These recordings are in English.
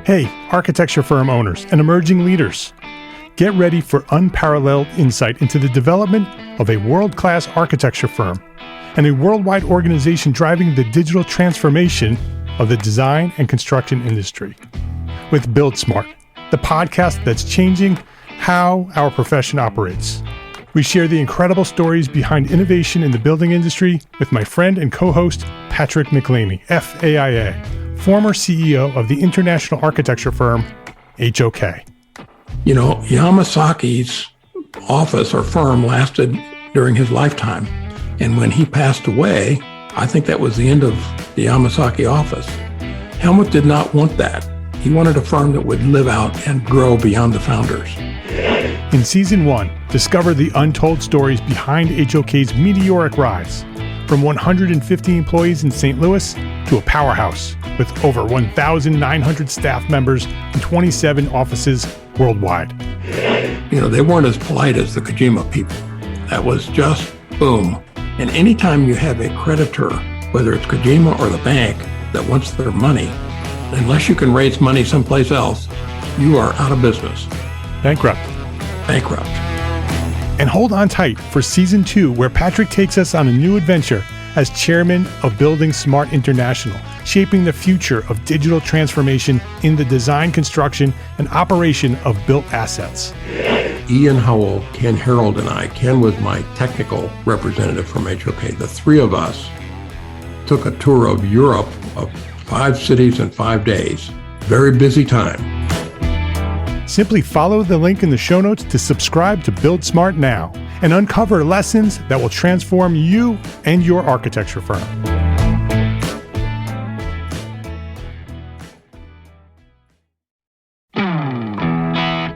Hey, architecture firm owners and emerging leaders. Get ready for unparalleled insight into the development of a world-class architecture firm and a worldwide organization driving the digital transformation of the design and construction industry. With Build Smart, the podcast that's changing how our profession operates. We share the incredible stories behind innovation in the building industry with my friend and co-host, Patrick McKeel, FAIA, former CEO of the international architecture firm, HOK. You know, Yamasaki's office or firm lasted during his lifetime. And when he passed away, I think that was the end of the Yamasaki office. Helmut did not want that. He wanted a firm that would live out and grow beyond the founders. In Season 1, discover the untold stories behind HOK's meteoric rise, from 150 employees in St. Louis to a powerhouse with over 1,900 staff members and 27 offices worldwide. You know, they weren't as polite as the Kojima people. That was just boom. And anytime you have a creditor, whether it's Kojima or the bank, that wants their money, unless you can raise money someplace else, you are out of business. Bankrupt. And hold on tight for Season 2, where Patrick takes us on a new adventure as chairman of Building Smart International, shaping the future of digital transformation in the design, construction, and operation of built assets. Ian Howell, Ken Harold, and I, Ken was my technical representative from HOK. The three of us took a tour of Europe of 5 cities in 5 days. Very busy time. Simply follow the link in the show notes to subscribe to Build Smart now and uncover lessons that will transform you and your architecture firm.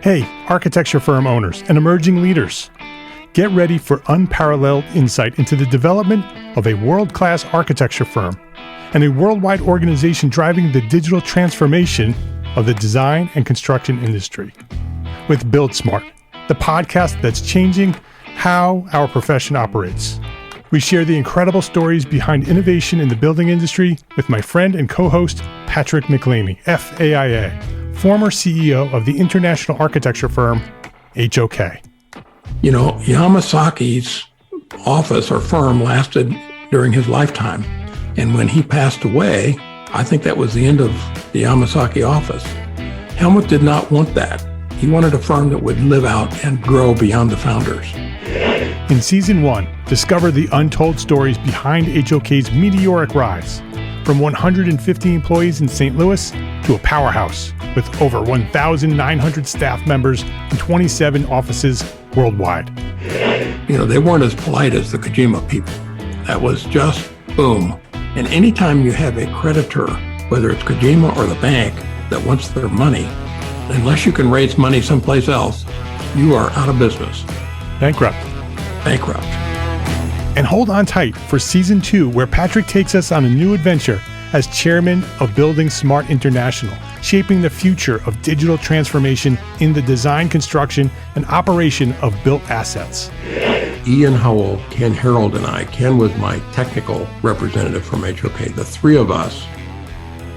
Hey, architecture firm owners and emerging leaders. Get ready for unparalleled insight into the development of a world-class architecture firm and a worldwide organization driving the digital transformation of the design and construction industry. With Build Smart, the podcast that's changing how our profession operates. We share the incredible stories behind innovation in the building industry with my friend and co-host, Patrick McKeel, FAIA, former CEO of the international architecture firm, HOK. You know, Yamasaki's office or firm lasted during his lifetime. And when he passed away, I think that was the end of the Yamasaki office. Helmut did not want that. He wanted a firm that would live out and grow beyond the founders. In Season 1, discover the untold stories behind HOK's meteoric rise, from 150 employees in St. Louis to a powerhouse with over 1,900 staff members and 27 offices worldwide. You know, they weren't as polite as the Kojima people. That was just boom. And anytime you have a creditor, whether it's Kojima or the bank, that wants their money, unless you can raise money someplace else, you are out of business. Bankrupt. And hold on tight for Season 2, where Patrick takes us on a new adventure as chairman of Building Smart International, shaping the future of digital transformation in the design, construction, and operation of built assets. Ian Howell, Ken Harold, and I, Ken was my technical representative from HOK. The three of us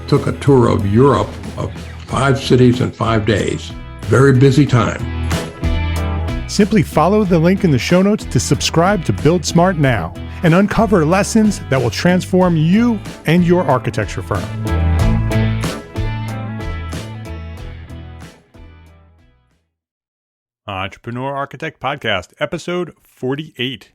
took a tour of Europe of 5 cities in 5 days. Very busy time. Simply follow the link in the show notes to subscribe to Build Smart now and uncover lessons that will transform you and your architecture firm. Entrepreneur Architect Podcast, episode 48.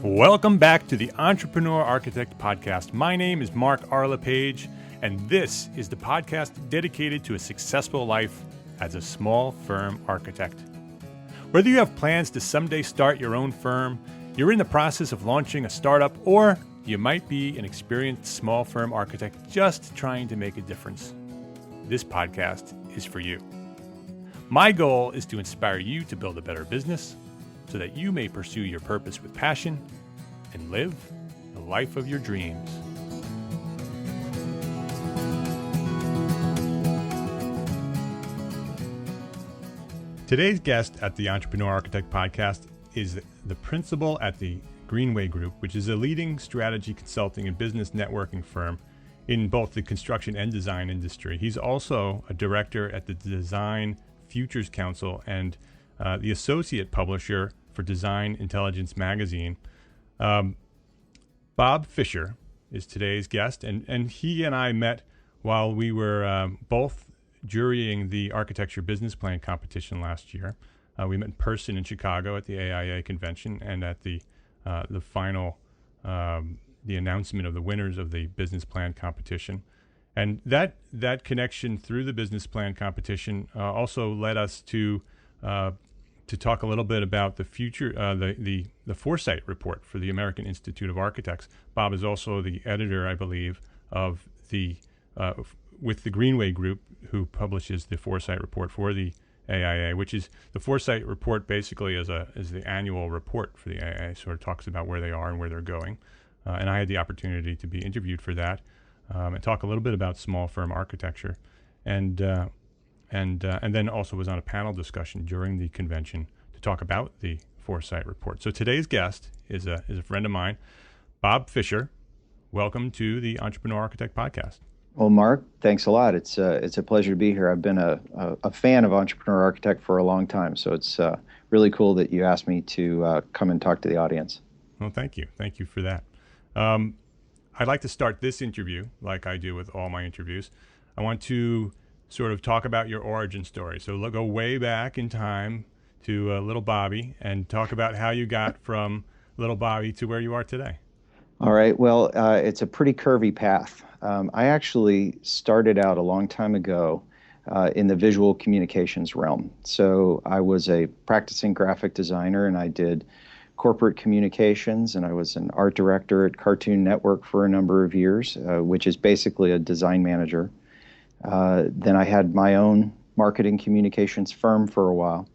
Welcome back to the Entrepreneur Architect Podcast. My name is Mark R. LePage, and this is the podcast dedicated to a successful life as a small firm architect. Whether you have plans to someday start your own firm, you're in the process of launching a startup, or you might be an experienced small firm architect just trying to make a difference, this podcast is for you. My goal is to inspire you to build a better business so that you may pursue your purpose with passion and live the life of your dreams. Today's guest at the Entrepreneur Architect Podcast is the principal at the Greenway Group, which is a leading strategy consulting and business networking firm in both the construction and design industry. He's also a director at the Design Futures Council and the associate publisher for DesignIntelligence magazine. Bob Fisher is today's guest, and he and I met while we were both jurying the architecture business plan competition last year. We met in person in Chicago at the AIA convention and at the final the announcement of the winners of the business plan competition. And that connection through the business plan competition also led us to talk a little bit about the future, the foresight report for the American Institute of Architects. Bob is also the editor, I believe, of the with the Greenway Group, who publishes the foresight report for the AIA, which is the foresight report basically is the annual report for the AIA. Sort of talks about where they are and where they're going. And I had the opportunity to be interviewed for that and talk a little bit about small firm architecture, and then also was on a panel discussion during the convention to talk about the foresight report. So today's guest is a friend of mine, Bob Fisher. Welcome to the Entrepreneur Architect Podcast. Well, Mark, thanks a lot. It's a pleasure to be here. I've been a fan of Entrepreneur Architect for a long time, so it's really cool that you asked me to come and talk to the audience. Well, thank you. Thank you for that. I'd like to start this interview, like I do with all my interviews. I want to sort of talk about your origin story. So go way back in time to little Bobby and talk about how you got from little Bobby to where you are today. All right. Well, it's a pretty curvy path. I actually started out a long time ago in the visual communications realm. So I was a practicing graphic designer, and I did corporate communications, and I was an art director at Cartoon Network for a number of years, which is basically a design manager. Then I had my own marketing communications firm for a while,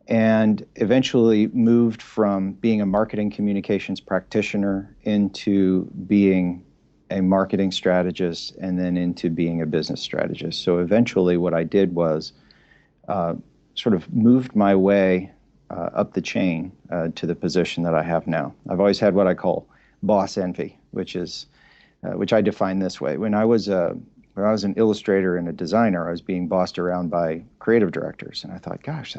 and eventually moved from being a marketing communications practitioner into being a marketing strategist, and then into being a business strategist. So eventually what I did was sort of moved my way up the chain to the position that I have now. I've always had what I call boss envy, which I define this way. When I was an illustrator and a designer, I was being bossed around by creative directors, and I thought, gosh,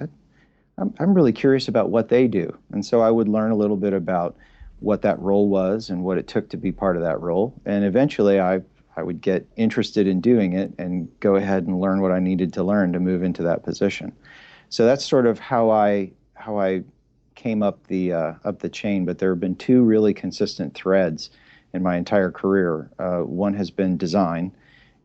I'm really curious about what they do. And so I would learn a little bit about what that role was and what it took to be part of that role. And eventually I would get interested in doing it and go ahead and learn what I needed to learn to move into that position. So that's sort of how I came up the chain. But there have been two really consistent threads in my entire career. One has been design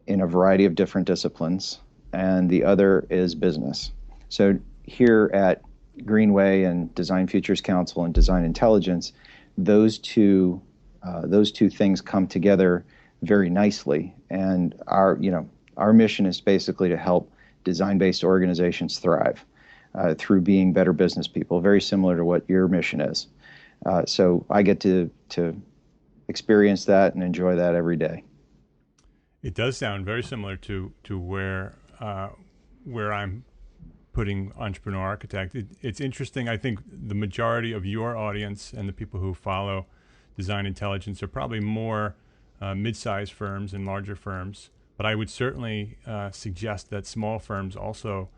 in a variety of different disciplines, and the other is business. So here at Greenway and Design Futures Council and DesignIntelligence, those two things come together very nicely. And our mission is basically to help design-based organizations thrive through being better business people, very similar to what your mission is. So I get to experience that and enjoy that every day. It does sound very similar to where I'm putting Entrepreneur Architect. It's interesting. I think the majority of your audience and the people who follow DesignIntelligence are probably more mid-sized firms and larger firms. But I would certainly suggest that small firms also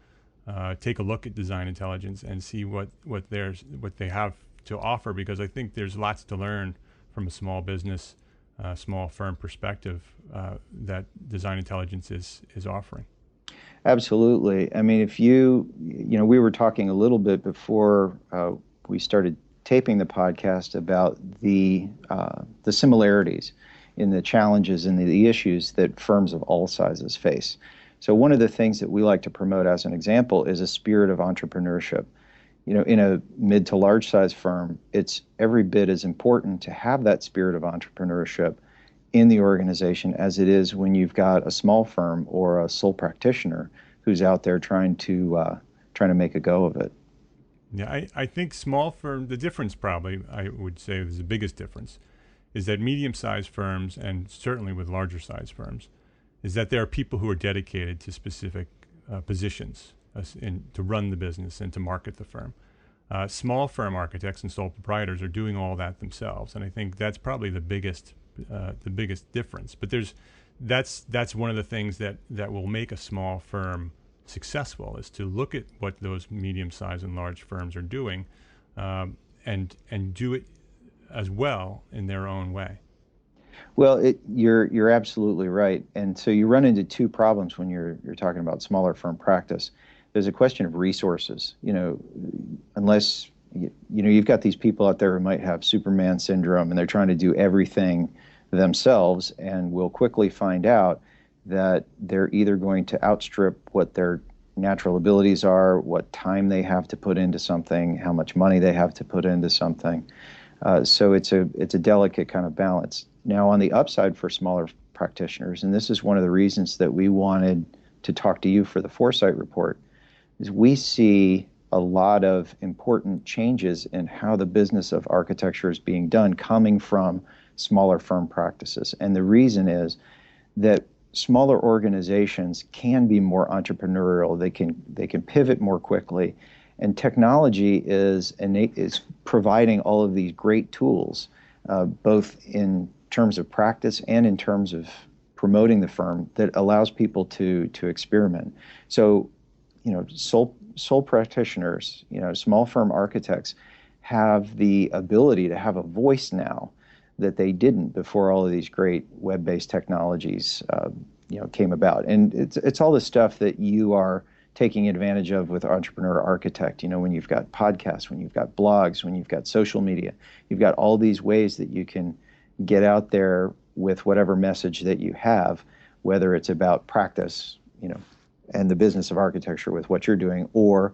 take a look at DesignIntelligence and see what they have to offer, because I think there's lots to learn from a small business, small firm perspective that DesignIntelligence is offering. Absolutely. I mean, if we were talking a little bit before we started taping the podcast about the similarities in the challenges and the issues that firms of all sizes face. So one of the things that we like to promote as an example is a spirit of entrepreneurship. In a mid to large size firm, it's every bit as important to have that spirit of entrepreneurship in the organization as it is when you've got a small firm or a sole practitioner who's out there trying to make a go of it. Yeah, I think small firm, the difference probably, I would say is the biggest difference, is that medium-sized firms, and certainly with larger-sized firms, is that there are people who are dedicated to specific positions to run the business and to market the firm. Small firm architects and sole proprietors are doing all that themselves, and I think that's probably the biggest difference. But that's one of the things that will make a small firm successful, is to look at what those medium-sized and large firms are doing, and do it as well in their own way. Well, you're absolutely right. And so you run into two problems when you're talking about smaller firm practice. There's a question of resources. Unless you've got these people out there who might have Superman syndrome and they're trying to do everything themselves, and will quickly find out that they're either going to outstrip what their natural abilities are, what time they have to put into something, how much money they have to put into something. So it's a delicate kind of balance. Now, on the upside for smaller practitioners, and this is one of the reasons that we wanted to talk to you for the Foresight Report, is we see a lot of important changes in how the business of architecture is being done coming from smaller firm practices. And the reason is that smaller organizations can be more entrepreneurial. They can pivot more quickly, and technology is providing all of these great tools, both in terms of practice and in terms of promoting the firm, that allows people to experiment. So, sole practitioners, small firm architects have the ability to have a voice now that they didn't before all of these great web-based technologies came about. And it's all the stuff that you are taking advantage of with Entrepreneur Architect. When you've got podcasts, when you've got blogs, when you've got social media, you've got all these ways that you can get out there with whatever message that you have, whether it's about practice, and the business of architecture with what you're doing, or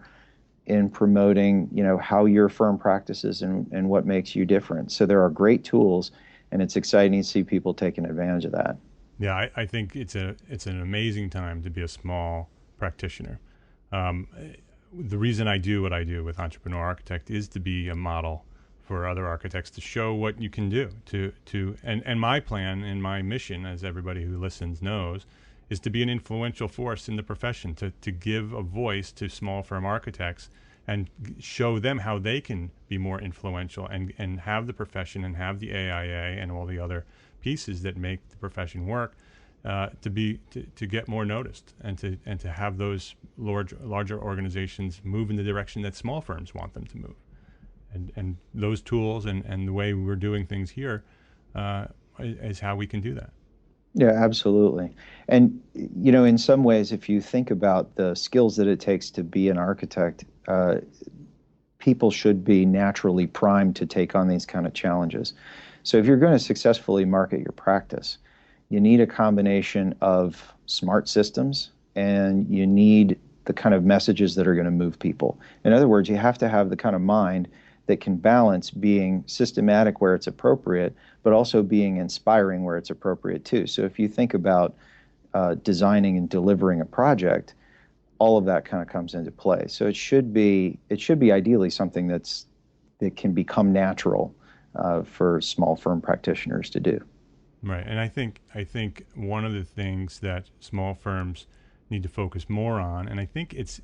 in promoting, how your firm practices and what makes you different. So there are great tools, and it's exciting to see people taking advantage of that. Yeah, I think it's an amazing time to be a small practitioner. The reason I do what I do with Entrepreneur Architect is to be a model for other architects, to show what you can do. And my plan and my mission, as everybody who listens knows, is to be an influential force in the profession, to give a voice to small firm architects and show them how they can be more influential and have the profession and have the AIA and all the other pieces that make the profession work, to get more noticed, and to have those larger organizations move in the direction that small firms want them to move. And those tools and the way we're doing things here is how we can do that. Yeah, absolutely. And, in some ways, if you think about the skills that it takes to be an architect, people should be naturally primed to take on these kind of challenges. So if you're going to successfully market your practice, you need a combination of smart systems, and you need the kind of messages that are going to move people. In other words, you have to have the kind of mind that can balance being systematic where it's appropriate, but also being inspiring where it's appropriate too. So if you think about designing and delivering a project, all of that kind of comes into play. So it should be ideally something that can become natural for small firm practitioners to do. Right, and I think one of the things that small firms need to focus more on, and I think it's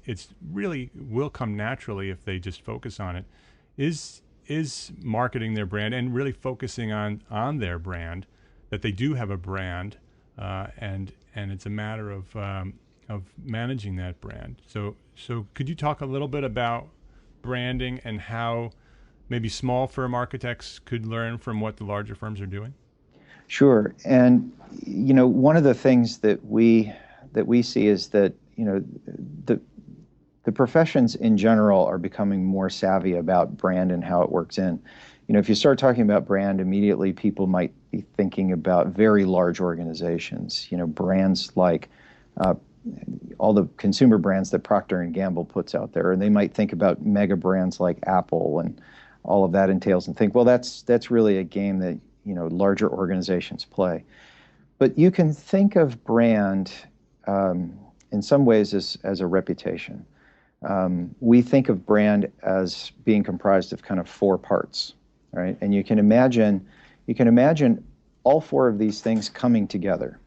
really will come naturally if they just focus on it, is marketing their brand and really focusing on their brand, that they do have a brand, and it's a matter of managing that brand. So could you talk a little bit about branding and how maybe small firm architects could learn from what the larger firms are doing? Sure. And one of the things that we see is that the professions in general are becoming more savvy about brand and how it works in. If you start talking about brand, immediately people might be thinking about very large organizations, brands like all the consumer brands that Procter & Gamble puts out there. And they might think about mega brands like Apple and all of that entails, and think, well, that's really a game that larger organizations play. But you can think of brand in some ways as a reputation. We think of brand as being comprised of kind of four parts, right? And you can imagine all four of these things coming together.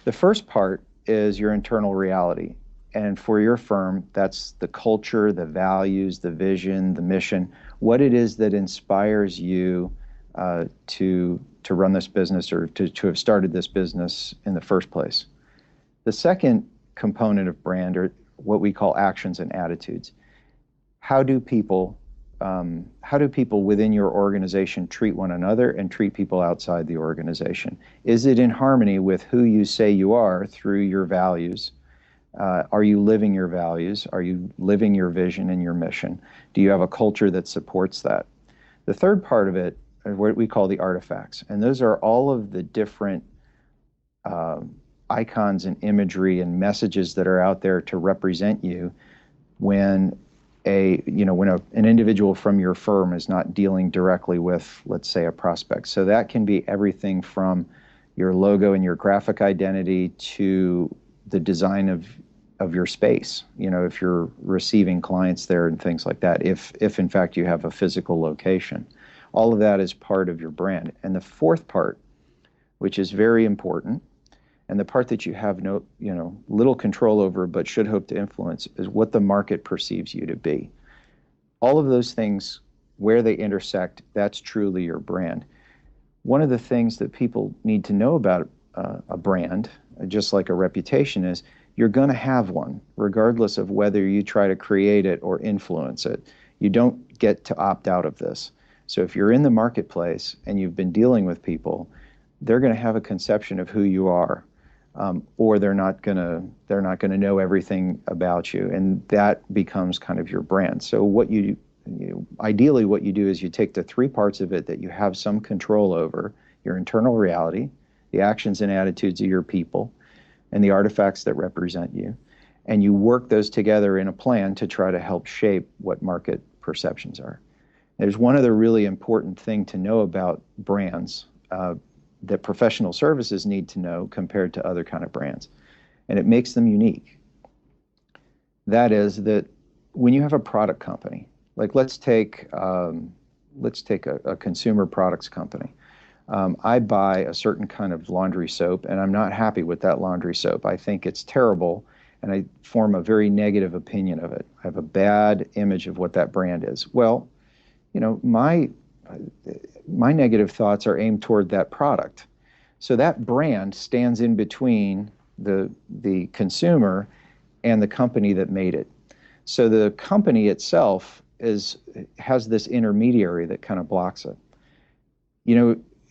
The first part is your internal reality, And for your firm, that's the culture, the values, the vision, the mission, what it is that inspires you to run this business or to have started this business in the first place. The second component of brand are what we call actions and attitudes. How do people within your organization treat one another and treat people outside the organization? Is it in harmony with who you say you are through your values? Are you living your values? Are you living your vision and your mission? Do you have a culture that supports that? The third part of it are what we call the artifacts. And those are all of the different icons and imagery and messages that are out there to represent you when an individual from your firm is not dealing directly with, let's say, a prospect. So that can be everything from your logo and your graphic identity to the design of your space, if you're receiving clients there and things like that, if in fact you have a physical location. All of that is part of your brand. And the fourth part, which is very important, and the part that you have little control over but should hope to influence, is what the market perceives you to be. All of those things, where they intersect, that's truly your brand. One of the things that people need to know about a brand, just like a reputation, is you're going to have one, regardless of whether you try to create it or influence it. You don't get to opt out of this. So if you're in the marketplace and you've been dealing with people, they're going to have a conception of who you are, or they're not going to know everything about you, and that becomes kind of your brand. So ideally what you do is you take the three parts of it that you have some control over: your internal reality, the actions and attitudes of your people, and the artifacts that represent you. And you work those together in a plan to try to help shape what market perceptions are. There's one other really important thing to know about brands that professional services need to know compared to other kind of brands, and it makes them unique. That is that when you have a product company, like let's take a consumer products company. I buy a certain kind of laundry soap, and I'm not happy with that laundry soap. I think it's terrible, and I form a very negative opinion of it. I have a bad image of what that brand is. Well, my negative thoughts are aimed toward that product. So that brand stands in between the consumer and the company that made it. So the company itself has this intermediary that kind of blocks it.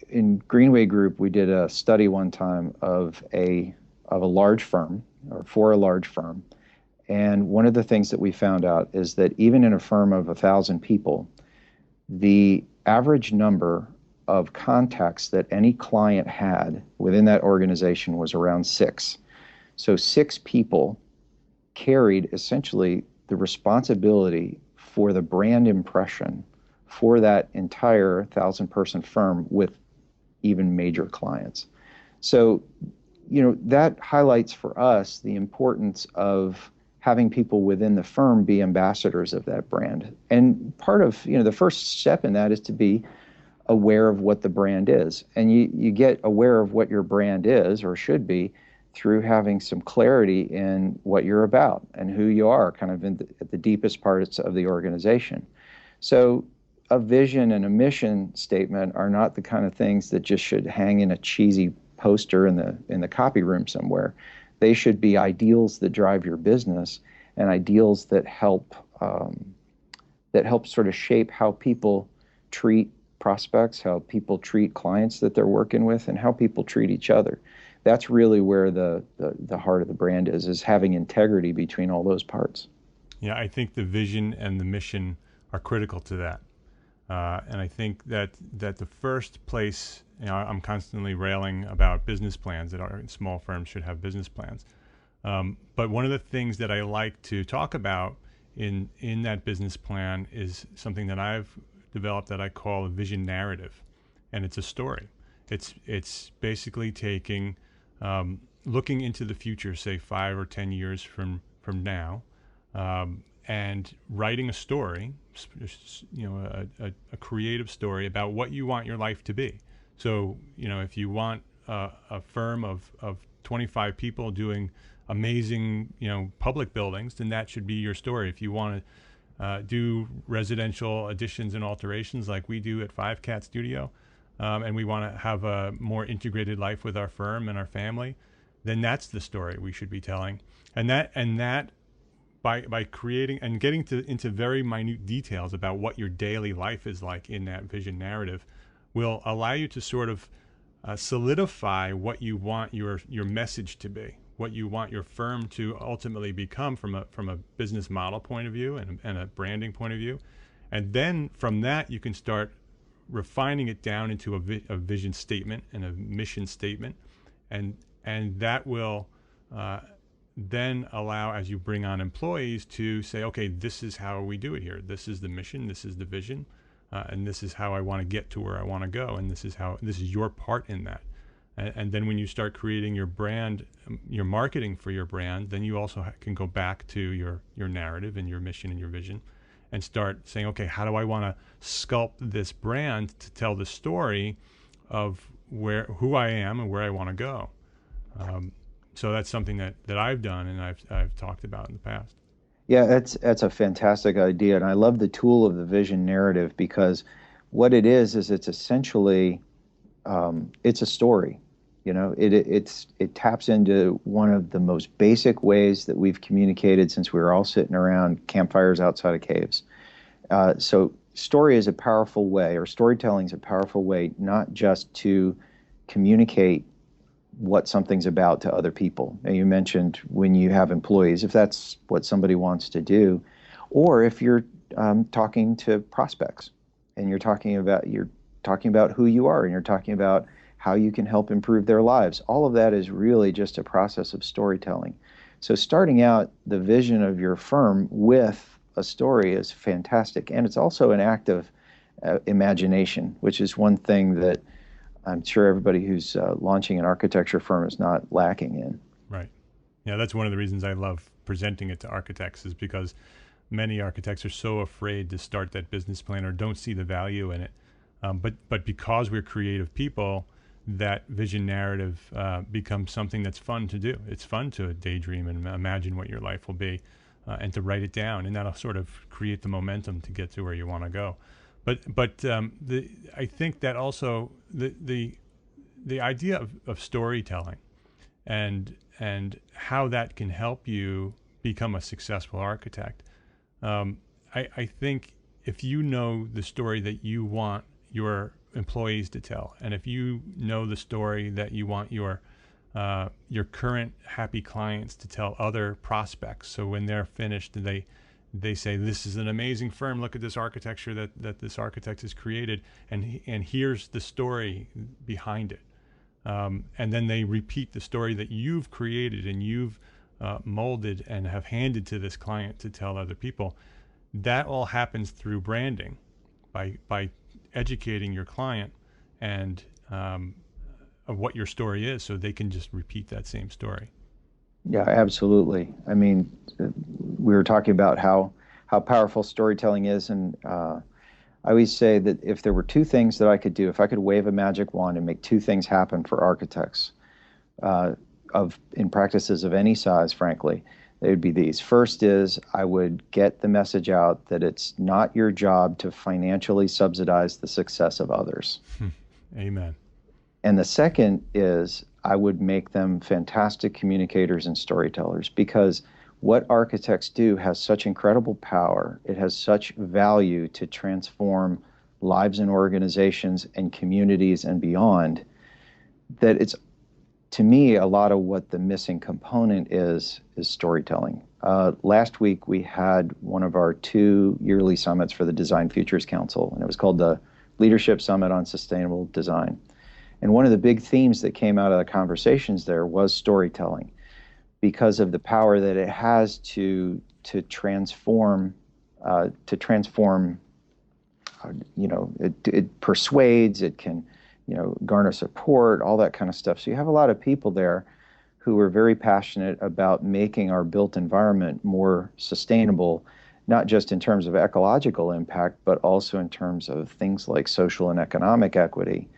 In Greenway Group, we did a study one time of a large firm, or for a large firm. And one of the things that we found out is that even in a firm of 1,000 people, the average number of contacts that any client had within that organization was around 6. So 6 people carried essentially the responsibility for the brand impression for that entire 1,000-person firm with even major clients. So, that highlights for us the importance of having people within the firm be ambassadors of that brand. And part of, the first step in that is to be aware of what the brand is. And you get aware of what your brand is or should be through having some clarity in what you're about and who you are, kind of at the deepest parts of the organization. So a vision and a mission statement are not the kind of things that just should hang in a cheesy poster in the copy room somewhere. They should be ideals that drive your business and ideals that help sort of shape how people treat prospects, how people treat clients that they're working with, and how people treat each other. That's really where the heart of the brand is having integrity between all those parts. Yeah, I think the vision and the mission are critical to that. And I think that the first place, I'm constantly railing about business plans, that our small firms should have business plans. But one of the things that I like to talk about in that business plan is something that I've developed that I call a vision narrative. And it's a story. It's basically taking, looking into the future, say 5 or 10 years from now, and writing a story, a creative story about what you want your life to be. So, if you want a firm of 25 people doing amazing, public buildings, then that should be your story. If you want to do residential additions and alterations like we do at 5 Cat Studio, and we want to have a more integrated life with our firm and our family, then that's the story we should be telling. And that by creating and getting into very minute details about what your daily life is like in that vision narrative will allow you to sort of solidify what you want your message to be, what you want your firm to ultimately become from a business model point of view and a branding point of view. And then from that, you can start refining it down into a vision statement and a mission statement. And that will then allow, as you bring on employees, to say, okay, this is how we do it here. This is the mission, this is the vision, and this is how I want to get to where I want to go. And this is your part in that. And then when you start creating your brand, your marketing for your brand, then you also can go back to your narrative and your mission and your vision and start saying, okay, how do I want to sculpt this brand to tell the story of who I am and where I want to go? So that's something that I've done and I've talked about in the past. Yeah, that's a fantastic idea, and I love the tool of the vision narrative, because what it is it's essentially it's a story. It taps into one of the most basic ways that we've communicated since we were all sitting around campfires outside of caves. So story is a powerful way, or storytelling is a powerful way, not just to communicate what something's about to other people. Now, you mentioned when you have employees, if that's what somebody wants to do, or if you're talking to prospects and you're talking about who you are and you're talking about how you can help improve their lives. All of that is really just a process of storytelling. So starting out the vision of your firm with a story is fantastic. And it's also an act of imagination, which is one thing that I'm sure everybody who's launching an architecture firm is not lacking in. Right. Yeah, that's one of the reasons I love presenting it to architects, is because many architects are so afraid to start that business plan or don't see the value in it. But because we're creative people, that vision narrative becomes something that's fun to do. It's fun to daydream and imagine what your life will be, and to write it down, and that'll sort of create the momentum to get to where you want to go. But I think that also the idea of storytelling and how that can help you become a successful architect. I think if you know the story that you want your employees to tell, and if you know the story that you want your current happy clients to tell other prospects, so when they're finished, they say, this is an amazing firm, look at this architecture that this architect has created, and here's the story behind it. And then they repeat the story that you've created and you've molded and have handed to this client to tell other people. That all happens through branding, by educating your client and of what your story is, so they can just repeat that same story. Yeah, absolutely. I mean, we were talking about how powerful storytelling is, and I always say that if there were two things that I could do, if I could wave a magic wand and make two things happen for architects in practices of any size, frankly, they would be these. First is I would get the message out that it's not your job to financially subsidize the success of others. Amen. And the second is I would make them fantastic communicators and storytellers, because what architects do has such incredible power. It has such value to transform lives and organizations and communities and beyond, that it's, to me, a lot of what the missing component is storytelling. Last week, we had one of our 2 yearly summits for the Design Futures Council, and it was called the Leadership Summit on Sustainable Design. And one of the big themes that came out of the conversations there was storytelling, because of the power that it has to transform. It persuades. It can, garner support, all that kind of stuff. So you have a lot of people there who are very passionate about making our built environment more sustainable, not just in terms of ecological impact, but also in terms of things like social and economic equity.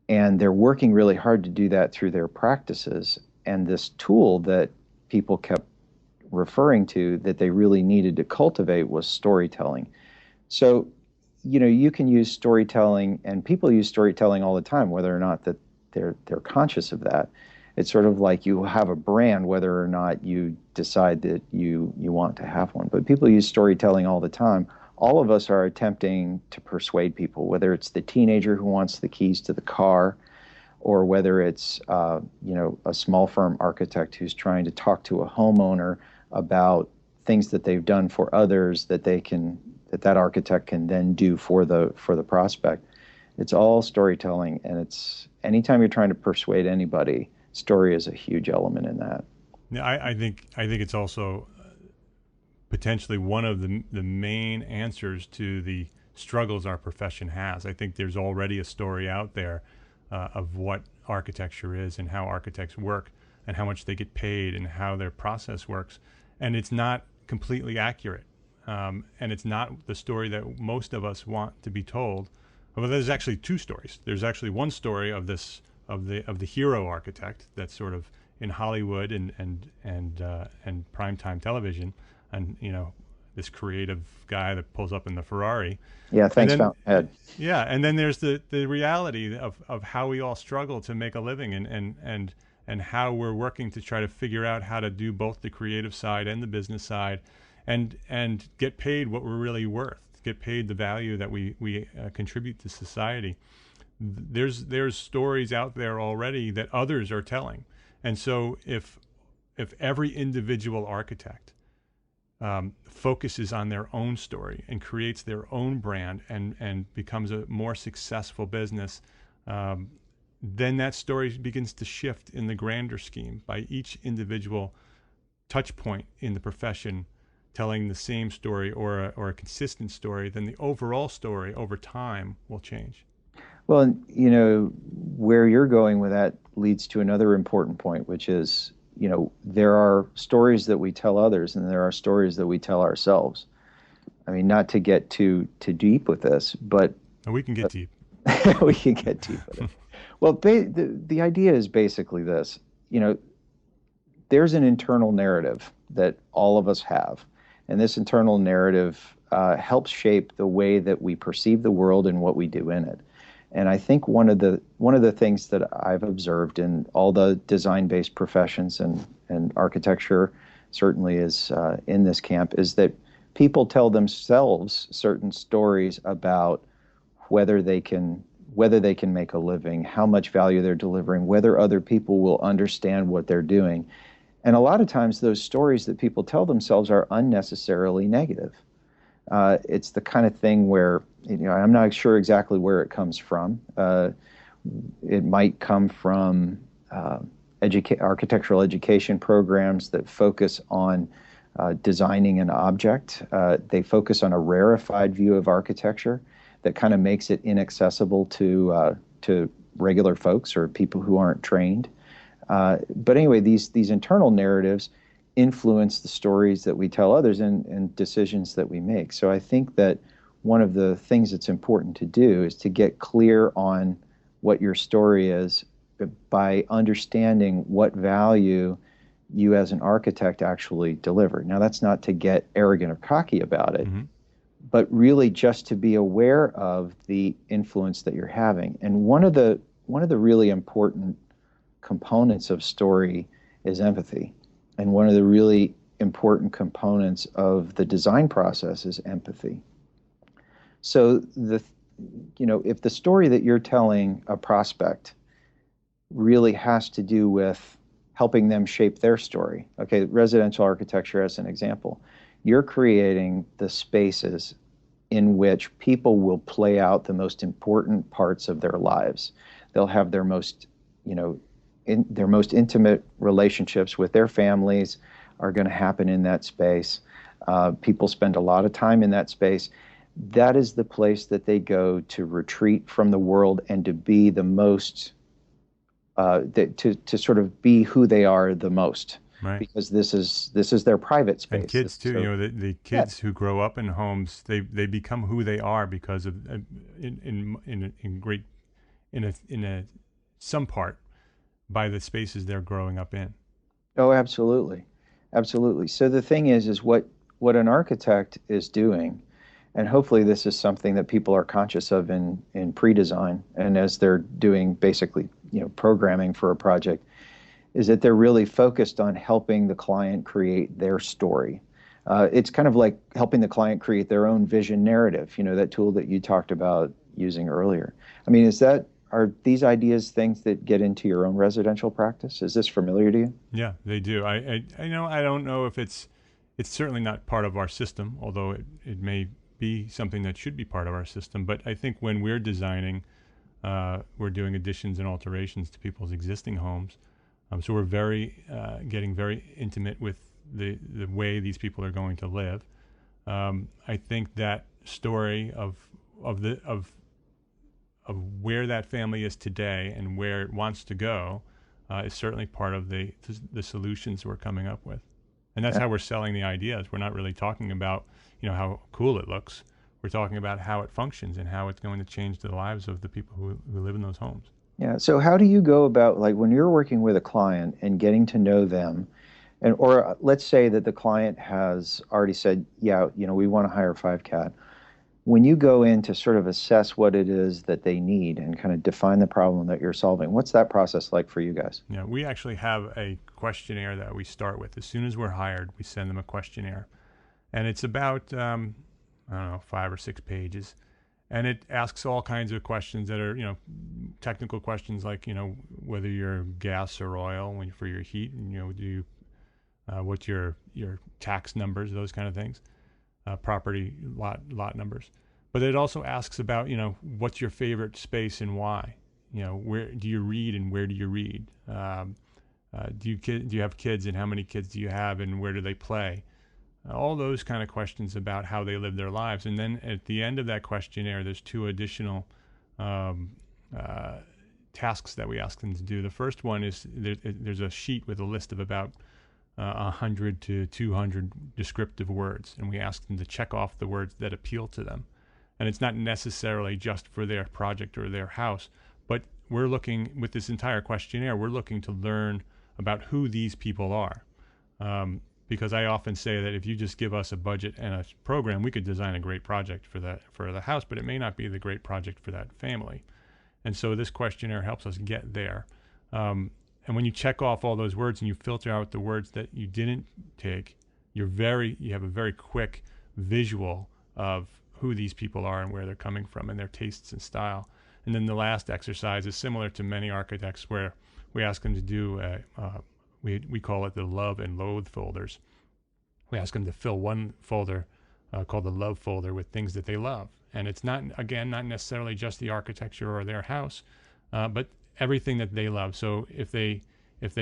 And they're working really hard to do that through their practices. And this tool that people kept referring to that they really needed to cultivate was storytelling. So, you can use storytelling, and people use storytelling all the time, whether or not that they're conscious of that. It's sort of like you have a brand, whether or not you decide that you want to have one. But people use storytelling all the time. All of us are attempting to persuade people, whether it's the teenager who wants the keys to the car, or whether it's a small firm architect who's trying to talk to a homeowner about things that they've done for others that architect can then do for the prospect. It's all storytelling, and it's anytime you're trying to persuade anybody, story is a huge element in that. Yeah, I think it's also potentially one of the main answers to the struggles our profession has. I think there's already a story out there of what architecture is and how architects work and how much they get paid and how their process works, and it's not completely accurate. And it's not the story that most of us want to be told. Well, there's actually two stories. There's actually one story of the hero architect that's sort of in Hollywood and primetime television, and this creative guy that pulls up in the Ferrari. Yeah, thanks, Fountainhead. Yeah, and then there's the reality of how we all struggle to make a living and how we're working to try to figure out how to do both the creative side and the business side. And get paid what we're really worth, get paid the value that we contribute to society. There's stories out there already that others are telling. And so if every individual architect focuses on their own story and creates their own brand and becomes a more successful business, then that story begins to shift in the grander scheme by each individual touch point in the profession telling the same story or a consistent story, then the overall story over time will change. Well, where you're going with that leads to another important point, which is, there are stories that we tell others and there are stories that we tell ourselves. I mean, not to get too deep with this, but... We can get deep. We can get deep with it. Well, the idea is basically this, there's an internal narrative that all of us have. And this internal narrative helps shape the way that we perceive the world and what we do in it. And I think one of the things that I've observed in all the design-based professions and architecture certainly is in this camp is that people tell themselves certain stories about whether they can make a living, how much value they're delivering, whether other people will understand what they're doing. And a lot of times those stories that people tell themselves are unnecessarily negative. It's the kind of thing where, I'm not sure exactly where it comes from. It might come from architectural education programs that focus on designing an object. They focus on a rarefied view of architecture that kind of makes it inaccessible to regular folks or people who aren't trained. But anyway, these internal narratives influence the stories that we tell others and decisions that we make. So I think that one of the things that's important to do is to get clear on what your story is by understanding what value you as an architect actually deliver. Now, that's not to get arrogant or cocky about it, but really just to be aware of the influence that you're having. And one of the really important components of story is empathy. And one of the really important components of the design process is empathy. So if the story that you're telling a prospect really has to do with helping them shape their story. Okay, residential architecture as an example. You're creating the spaces in which people will play out the most important parts of their lives. They'll have their most intimate relationships with their families are going to happen in that space. People spend a lot of time in that space. That is the place that they go to retreat from the world and to be the most, to sort of be who they are the most. Right. Because this is their private space. And kids too, the kids who grow up in homes, they become who they are because of some part by the spaces they're growing up in. Oh, absolutely. Absolutely. So the thing is what an architect is doing, and hopefully this is something that people are conscious of in pre-design and as they're doing basically, programming for a project, is that they're really focused on helping the client create their story. It's kind of like helping the client create their own vision narrative, that tool that you talked about using earlier. I mean, are these ideas things that get into your own residential practice? Is this familiar to you? Yeah, they do. I don't know if it's certainly not part of our system, although it may be something that should be part of our system. But I think when we're designing, we're doing additions and alterations to people's existing homes. So we're getting very intimate with the way these people are going to live. I think that story of where that family is today and where it wants to go is certainly part of the solutions we're coming up with. And that's how we're selling the ideas. We're not really talking about, how cool it looks. We're talking about how it functions and how it's going to change the lives of the people who live in those homes. Yeah. So how do you go about, like, when you're working with a client and getting to know them, or let's say that the client has already said, yeah, we want to hire 5CAD. When you go in to sort of assess what it is that they need and kind of define the problem that you're solving, what's that process like for you guys? Yeah, we actually have a questionnaire that we start with. As soon as we're hired, we send them a questionnaire. And it's about, 5 or 6 pages. And it asks all kinds of questions that are, technical questions like, whether you're gas or oil for your heat, and, what's your tax numbers, those kind of things. Property lot numbers, but it also asks about what's your favorite space and why. Where do you read and where do you read? Do you have kids and how many kids do you have and where do they play? All those kind of questions about how they live their lives. And then at the end of that questionnaire, there's 2 additional tasks that we ask them to do. The first one is there's a sheet with a list of about 100 to 200 descriptive words, and we ask them to check off the words that appeal to them. And it's not necessarily just for their project or their house, but we're looking, with this entire questionnaire, we're looking to learn about who these people are. Because I often say that if you just give us a budget and a program, we could design a great project for the house, but it may not be the great project for that family. And so this questionnaire helps us get there. And when you check off all those words and you filter out the words that you didn't take, you have a very quick visual of who these people are and where they're coming from and their tastes and style. And then the last exercise is similar to many architects, where we ask them to do we call it the love and loathe folders. We ask them to fill one folder called the love folder with things that they love. And it's not necessarily just the architecture or their house, but everything that they love. So if they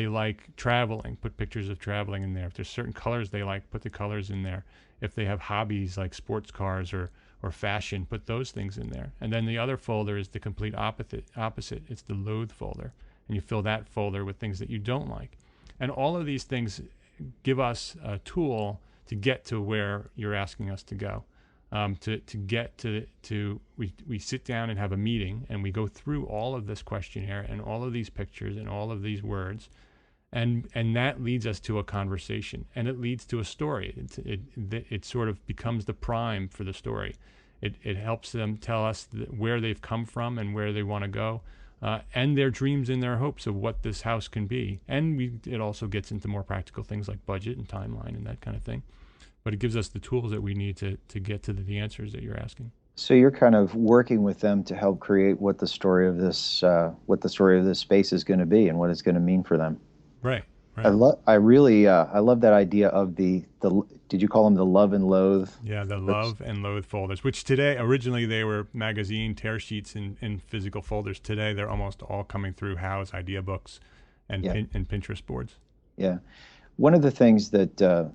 like traveling, put pictures of traveling in there. If there's certain colors they like, put the colors in there. If they have hobbies like sports cars or fashion, put those things in there. And then the other folder is the complete opposite. It's the loathe folder. And you fill that folder with things that you don't like. And all of these things give us a tool to get to where you're asking us to go. We sit down and have a meeting, and we go through all of this questionnaire and all of these pictures and all of these words, and that leads us to a conversation, and it leads to a story. It sort of becomes the prime for the story. It helps them tell us where they've come from and where they want to go, and their dreams and their hopes of what this house can be. And it also gets into more practical things like budget and timeline and that kind of thing. But it gives us the tools that we need to get to the answers that you're asking. So you're kind of working with them to help create what the story of this space is going to be and what it's going to mean for them. Right. I love that idea of the did you call them the love and loathe? Yeah, the love and loathe folders, which today, originally they were magazine tear sheets in physical folders. Today they're almost all coming through Howe's idea books and Pinterest boards. Yeah. One of the things that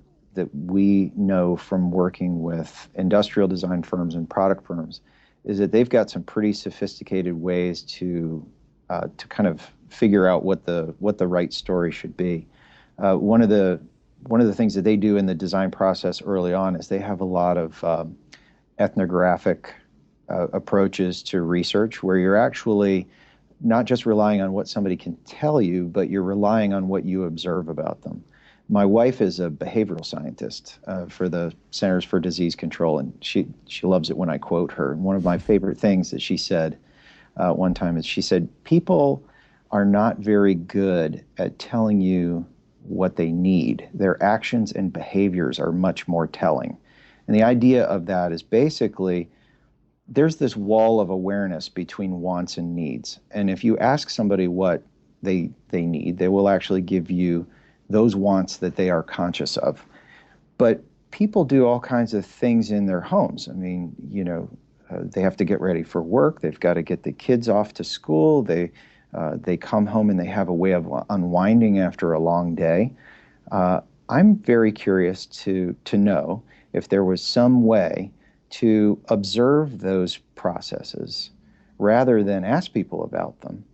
we know from working with industrial design firms and product firms is that they've got some pretty sophisticated ways to kind of figure out what the right story should be. One of the things that they do in the design process early on is they have a lot of ethnographic approaches to research, where you're actually not just relying on what somebody can tell you, but you're relying on what you observe about them. My wife is a behavioral scientist for the Centers for Disease Control, and she loves it when I quote her. And one of my favorite things that she said one time is she said, people are not very good at telling you what they need. Their actions and behaviors are much more telling. And the idea of that is basically there's this wall of awareness between wants and needs. And if you ask somebody what they need, they will actually give you those wants that they are conscious of. But people do all kinds of things in their homes. I mean, they have to get ready for work. They've got to get the kids off to school. They come home and they have a way of unwinding after a long day. I'm very curious to know if there was some way to observe those processes rather than ask people about them.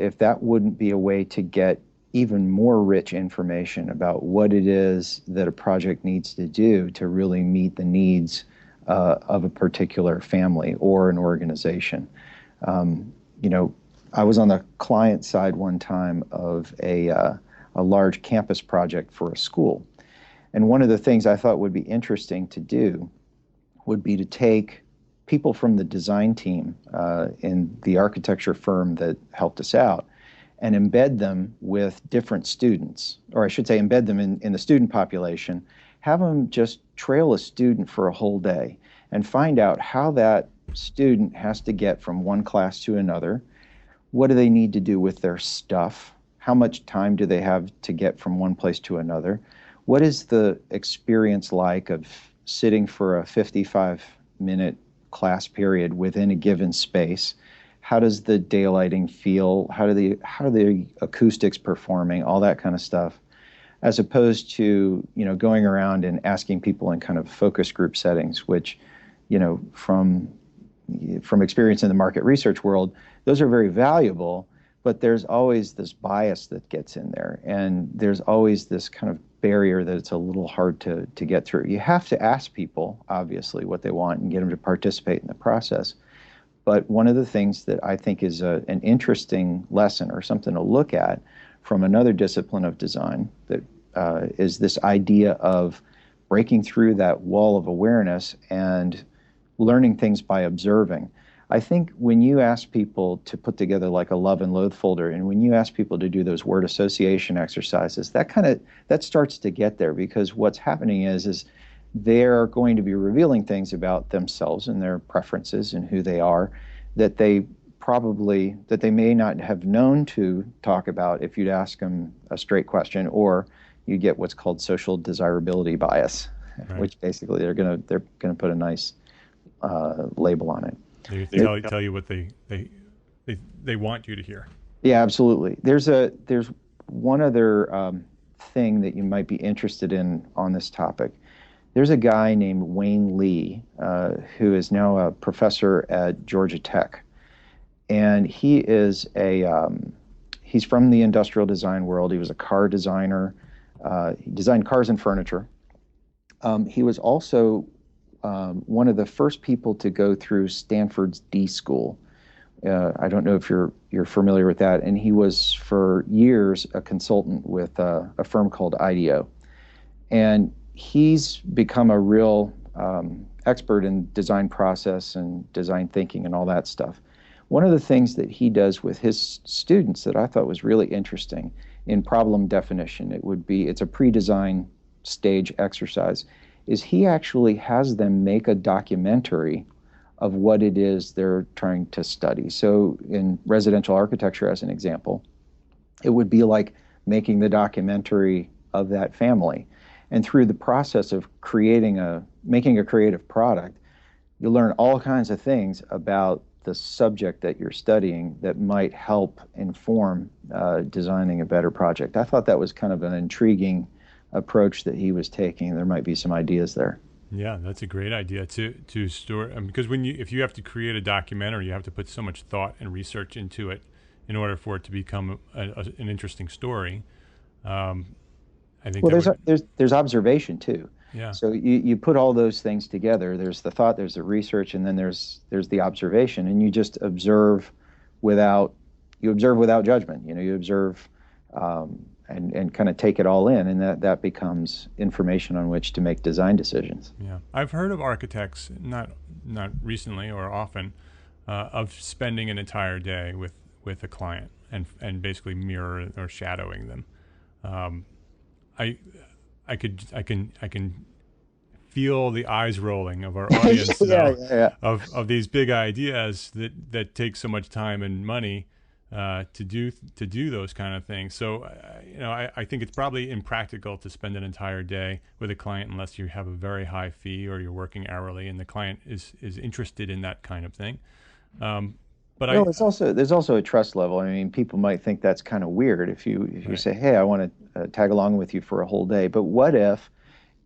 If that wouldn't be a way to get even more rich information about what it is that a project needs to do to really meet the needs of a particular family or an organization. I was on the client side one time of a large campus project for a school. And one of the things I thought would be interesting to do would be to take people from the design team in the architecture firm that helped us out and embed them with different students, or I should say embed them in the student population, have them just trail a student for a whole day and find out how that student has to get from one class to another. What do they need to do with their stuff? How much time do they have to get from one place to another? What is the experience like of sitting for a 55-minute class period within a given space? How does the daylighting feel? How are the acoustics performing? All that kind of stuff, as opposed to going around and asking people in kind of focus group settings, which from experience in the market research world, those are very valuable, but there's always this bias that gets in there, and there's always this kind of barrier that it's a little hard to get through. You have to ask people, obviously, what they want and get them to participate in the process. But one of the things that I think is an interesting lesson or something to look at from another discipline of design that is this idea of breaking through that wall of awareness and learning things by observing. I think when you ask people to put together like a love and loathe folder, and when you ask people to do those word association exercises, that starts to get there, because what's happening is they're going to be revealing things about themselves and their preferences and who they are that they may not have known to talk about if you'd ask them a straight question, or you get what's called social desirability bias, right, which basically they're gonna put a nice label on it. They tell you what they want you to hear. Yeah, absolutely. There's one other thing that you might be interested in on this topic. There's a guy named Wayne Lee who is now a professor at Georgia Tech, and he is he's from the industrial design world. He was a car designer. He designed cars and furniture. He was also one of the first people to go through Stanford's D School. I don't know if you're familiar with that. And he was for years a consultant with a firm called IDEO. And he's become a real expert in design process and design thinking and all that stuff. One of the things that he does with his students that I thought was really interesting in problem definition, it's a pre-design stage exercise, is he actually has them make a documentary of what it is they're trying to study. So in residential architecture, as an example, it would be like making the documentary of that family. And through the process of making a creative product, you learn all kinds of things about the subject that you're studying that might help inform designing a better project. I thought that was kind of an intriguing approach that he was taking. There might be some ideas there. Yeah, that's a great idea to store, because if you have to create a documentary, you have to put so much thought and research into it in order for it to become an interesting story. I think there's observation too. Yeah. So you put all those things together. There's the thought, there's the research, and then there's the observation, and you just observe without judgment. You observe and kind of take it all in, and that becomes information on which to make design decisions. Yeah, I've heard of architects, not recently or often, of spending an entire day with a client and basically mirror or shadowing them. I can feel the eyes rolling of our audience now of these big ideas that take so much time and money to do those kind of things. So I think it's probably impractical to spend an entire day with a client unless you have a very high fee or you're working hourly and the client is interested in that kind of thing. But there's also a trust level. I mean, people might think that's kind of weird if you say, hey, I want to tag along with you for a whole day. But what if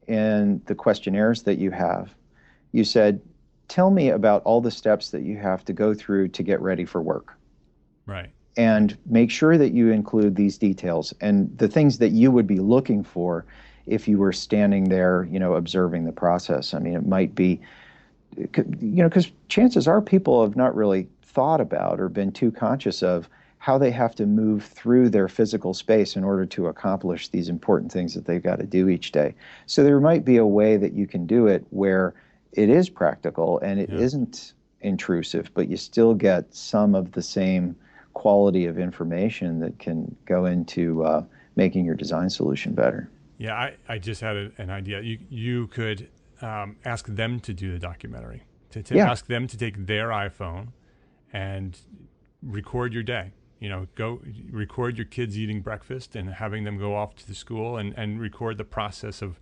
in the questionnaires that you have, you said, tell me about all the steps that you have to go through to get ready for work. Right. And make sure that you include these details and the things that you would be looking for if you were standing there, observing the process. I mean, it might be, because chances are people have not really thought about or been too conscious of how they have to move through their physical space in order to accomplish these important things that they've got to do each day. So there might be a way that you can do it where it is practical and it isn't intrusive, but you still get some of the same quality of information that can go into making your design solution better. Yeah, I just had an idea. You could ask them to do the documentary, to ask them to take their iPhone and record your day. Go record your kids eating breakfast and having them go off to the school and record the process of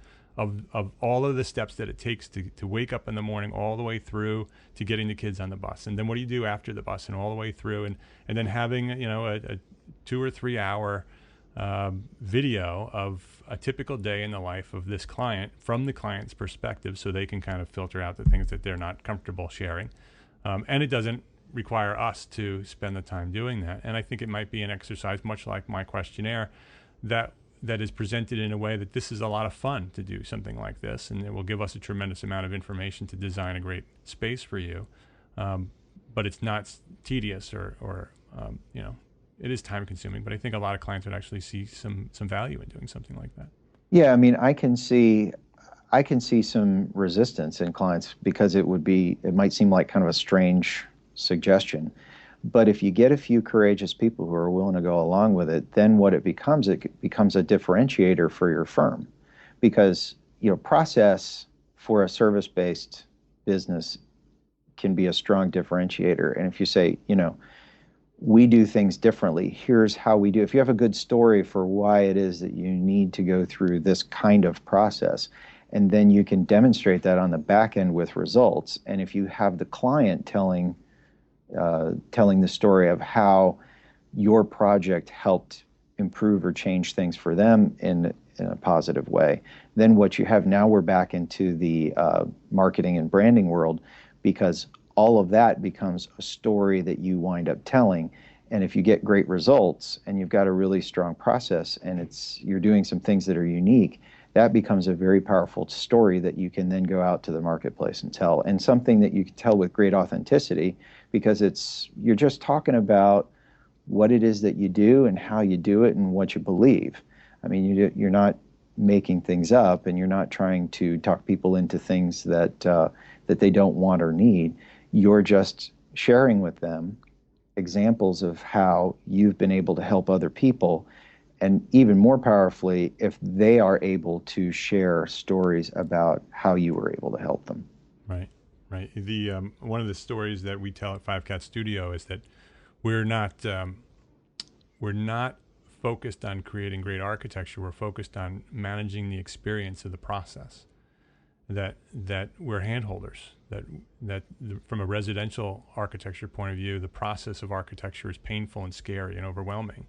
all of the steps that it takes to wake up in the morning all the way through to getting the kids on the bus. And then what do you do after the bus and all the way through and then having, a 2 or 3 hour video of a typical day in the life of this client from the client's perspective so they can kind of filter out the things that they're not comfortable sharing. And it doesn't require us to spend the time doing that. And I think it might be an exercise, much like my questionnaire, that is presented in a way that this is a lot of fun to do something like this, and it will give us a tremendous amount of information to design a great space for you. But it's not tedious or it is time consuming, but I think a lot of clients would actually see some value in doing something like that. Yeah, I mean, I can see some resistance in clients because it might seem like kind of a strange suggestion. But if you get a few courageous people who are willing to go along with it, then what it becomes a differentiator for your firm. Because, process for a service-based business can be a strong differentiator. And if you say, we do things differently, here's how we do. If you have a good story for why it is that you need to go through this kind of process, and then you can demonstrate that on the back end with results. And if you have the client telling the story of how your project helped improve or change things for them in a positive way, then what you have now, we're back into the marketing and branding world, because all of that becomes a story that you wind up telling. And if you get great results and you've got a really strong process and you're doing some things that are unique, that becomes a very powerful story that you can then go out to the marketplace and tell, and something that you can tell with great authenticity, because you're just talking about what it is that you do and how you do it and what you believe. I mean, you're not making things up, and you're not trying to talk people into things that they don't want or need. You're just sharing with them examples of how you've been able to help other people. And even more powerfully, if they are able to share stories about how you were able to help them. Right. The one of the stories that we tell at Five Cat Studio is that we're not focused on creating great architecture. We're focused on managing the experience of the process. That we're handholders. That from a residential architecture point of view, the process of architecture is painful and scary and overwhelming.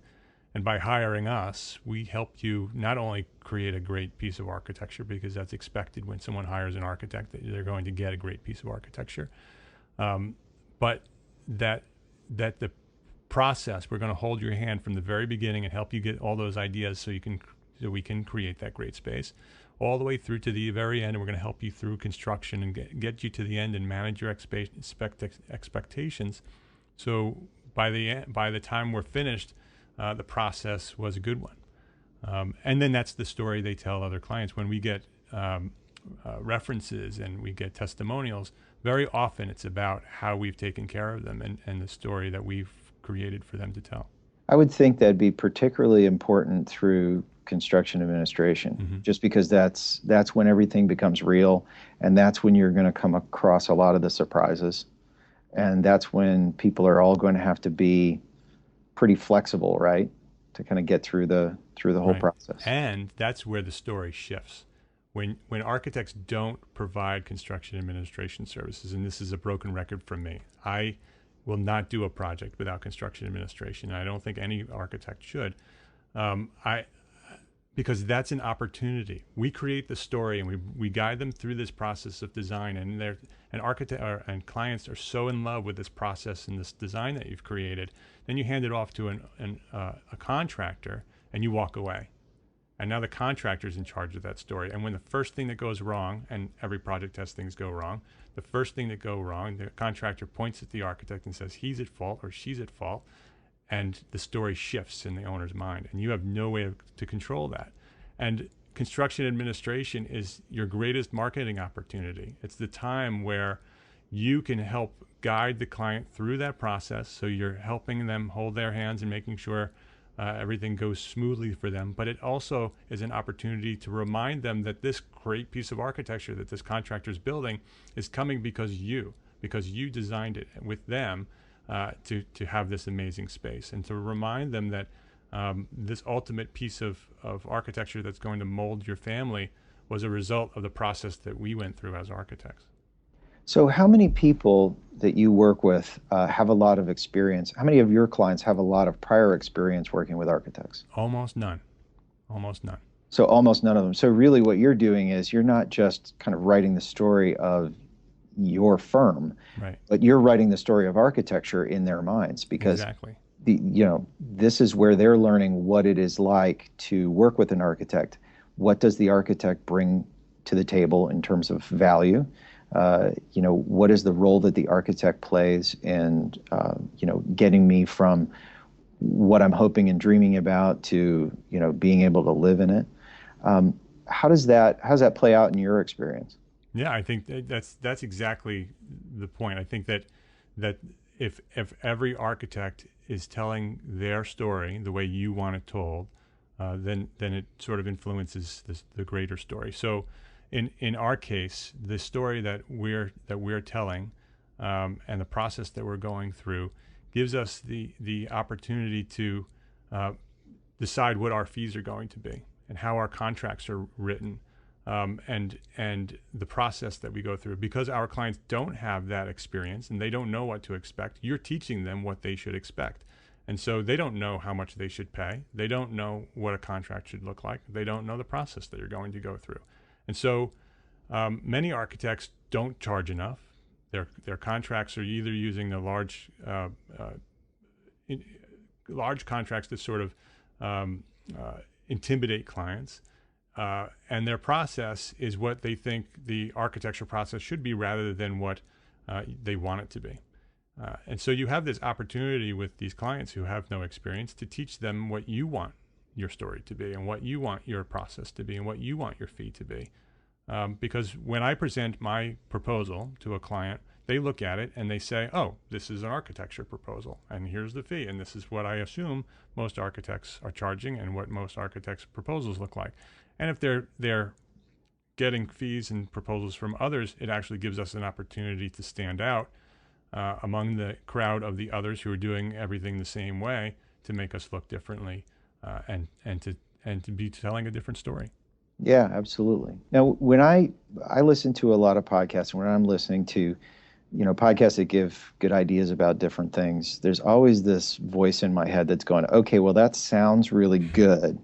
And by hiring us, we help you not only create a great piece of architecture, because that's expected when someone hires an architect, that they're going to get a great piece of architecture, but that the process, we're going to hold your hand from the very beginning and help you get all those ideas so we can create that great space, all the way through to the very end. And we're going to help you through construction and get you to the end and manage your expectations. So by the time we're finished, the process was a good one. And then that's the story they tell other clients. When we get references and we get testimonials, very often it's about how we've taken care of them and the story that we've created for them to tell. I would think that'd be particularly important through construction administration, just because that's when everything becomes real, and that's when you're going to come across a lot of the surprises, and that's when people are all going to have to be pretty flexible, right, to kind of get through the whole process. And that's where the story shifts. When architects don't provide construction administration services, and this is a broken record from me, I will not do a project without construction administration. I don't think any architect should. Because that's an opportunity. We create the story and we guide them through this process of design, and architect and clients are so in love with this process and this design that you've created. Then you hand it off to a contractor and you walk away. And now the contractor's in charge of that story. And when the first thing that goes wrong, and every project has things go wrong, the first thing that go wrong, the contractor points at the architect and says he's at fault or she's at fault. And the story shifts in the owner's mind, and you have no way to control that. And construction administration is your greatest marketing opportunity. It's the time where you can help guide the client through that process, so you're helping them hold their hands and making sure everything goes smoothly for them. But it also is an opportunity to remind them that this great piece of architecture that this contractor is building is coming because you designed it with them. To have this amazing space, and to remind them that this ultimate piece of architecture that's going to mold your family was a result of the process that we went through as architects. So how many people that you work with have a lot of experience? How many of your clients have a lot of prior experience working with architects? Almost none. So almost none of them. So really what you're doing is you're not just kind of writing the story of your firm, right, but you're writing the story of architecture in their minds, because exactly. This is where they're learning what it is like to work with an architect. What does the architect bring to the table in terms of value? What is the role that the architect plays in, getting me from what I'm hoping and dreaming about to, being able to live in it? How does that play out in your experience? Yeah, I think that's exactly the point. I think that if every architect is telling their story the way you want it told, then it sort of influences the greater story. So, in our case, the story that we're telling and the process that we're going through gives us the opportunity to decide what our fees are going to be and how our contracts are written. And the process that we go through, because our clients don't have that experience and they don't know what to expect. You're teaching them what they should expect. And so they don't know how much they should pay. They don't know what a contract should look like. They don't know the process that you're going to go through. And so many architects don't charge enough. Their contracts are either using the large contracts to sort of intimidate clients. And their process is what they think the architecture process should be rather than what they want it to be. And so you have this opportunity with these clients who have no experience to teach them what you want your story to be and what you want your process to be and what you want your fee to be. Because when I present my proposal to a client, they look at it and they say, oh, this is an architecture proposal and here's the fee. And this is what I assume most architects are charging and what most architects' proposals look like. And if they're getting fees and proposals from others, it actually gives us an opportunity to stand out among the crowd of the others who are doing everything the same way, to make us look differently and to be telling a different story. Yeah, absolutely. Now, when I listen to a lot of podcasts, and when I'm listening to podcasts that give good ideas about different things, there's always this voice in my head that's going, okay, well, that sounds really good.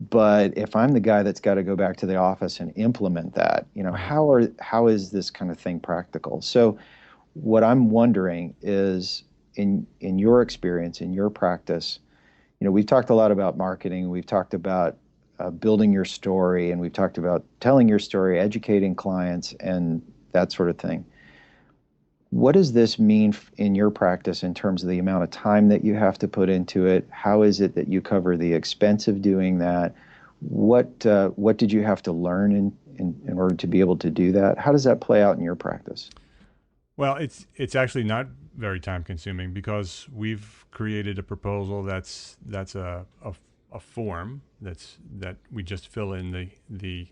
But if I'm the guy that's got to go back to the office and implement that, how is this kind of thing practical? So what I'm wondering is, in your experience, in your practice, we've talked a lot about marketing, we've talked about building your story, and we've talked about telling your story, educating clients, and that sort of thing. What does this mean in your practice in terms of the amount of time that you have to put into it? How is it that you cover the expense of doing that? What did you have to learn in order to be able to do that? How does that play out in your practice? Well, it's actually not very time consuming because we've created a proposal that's a form that we just fill in the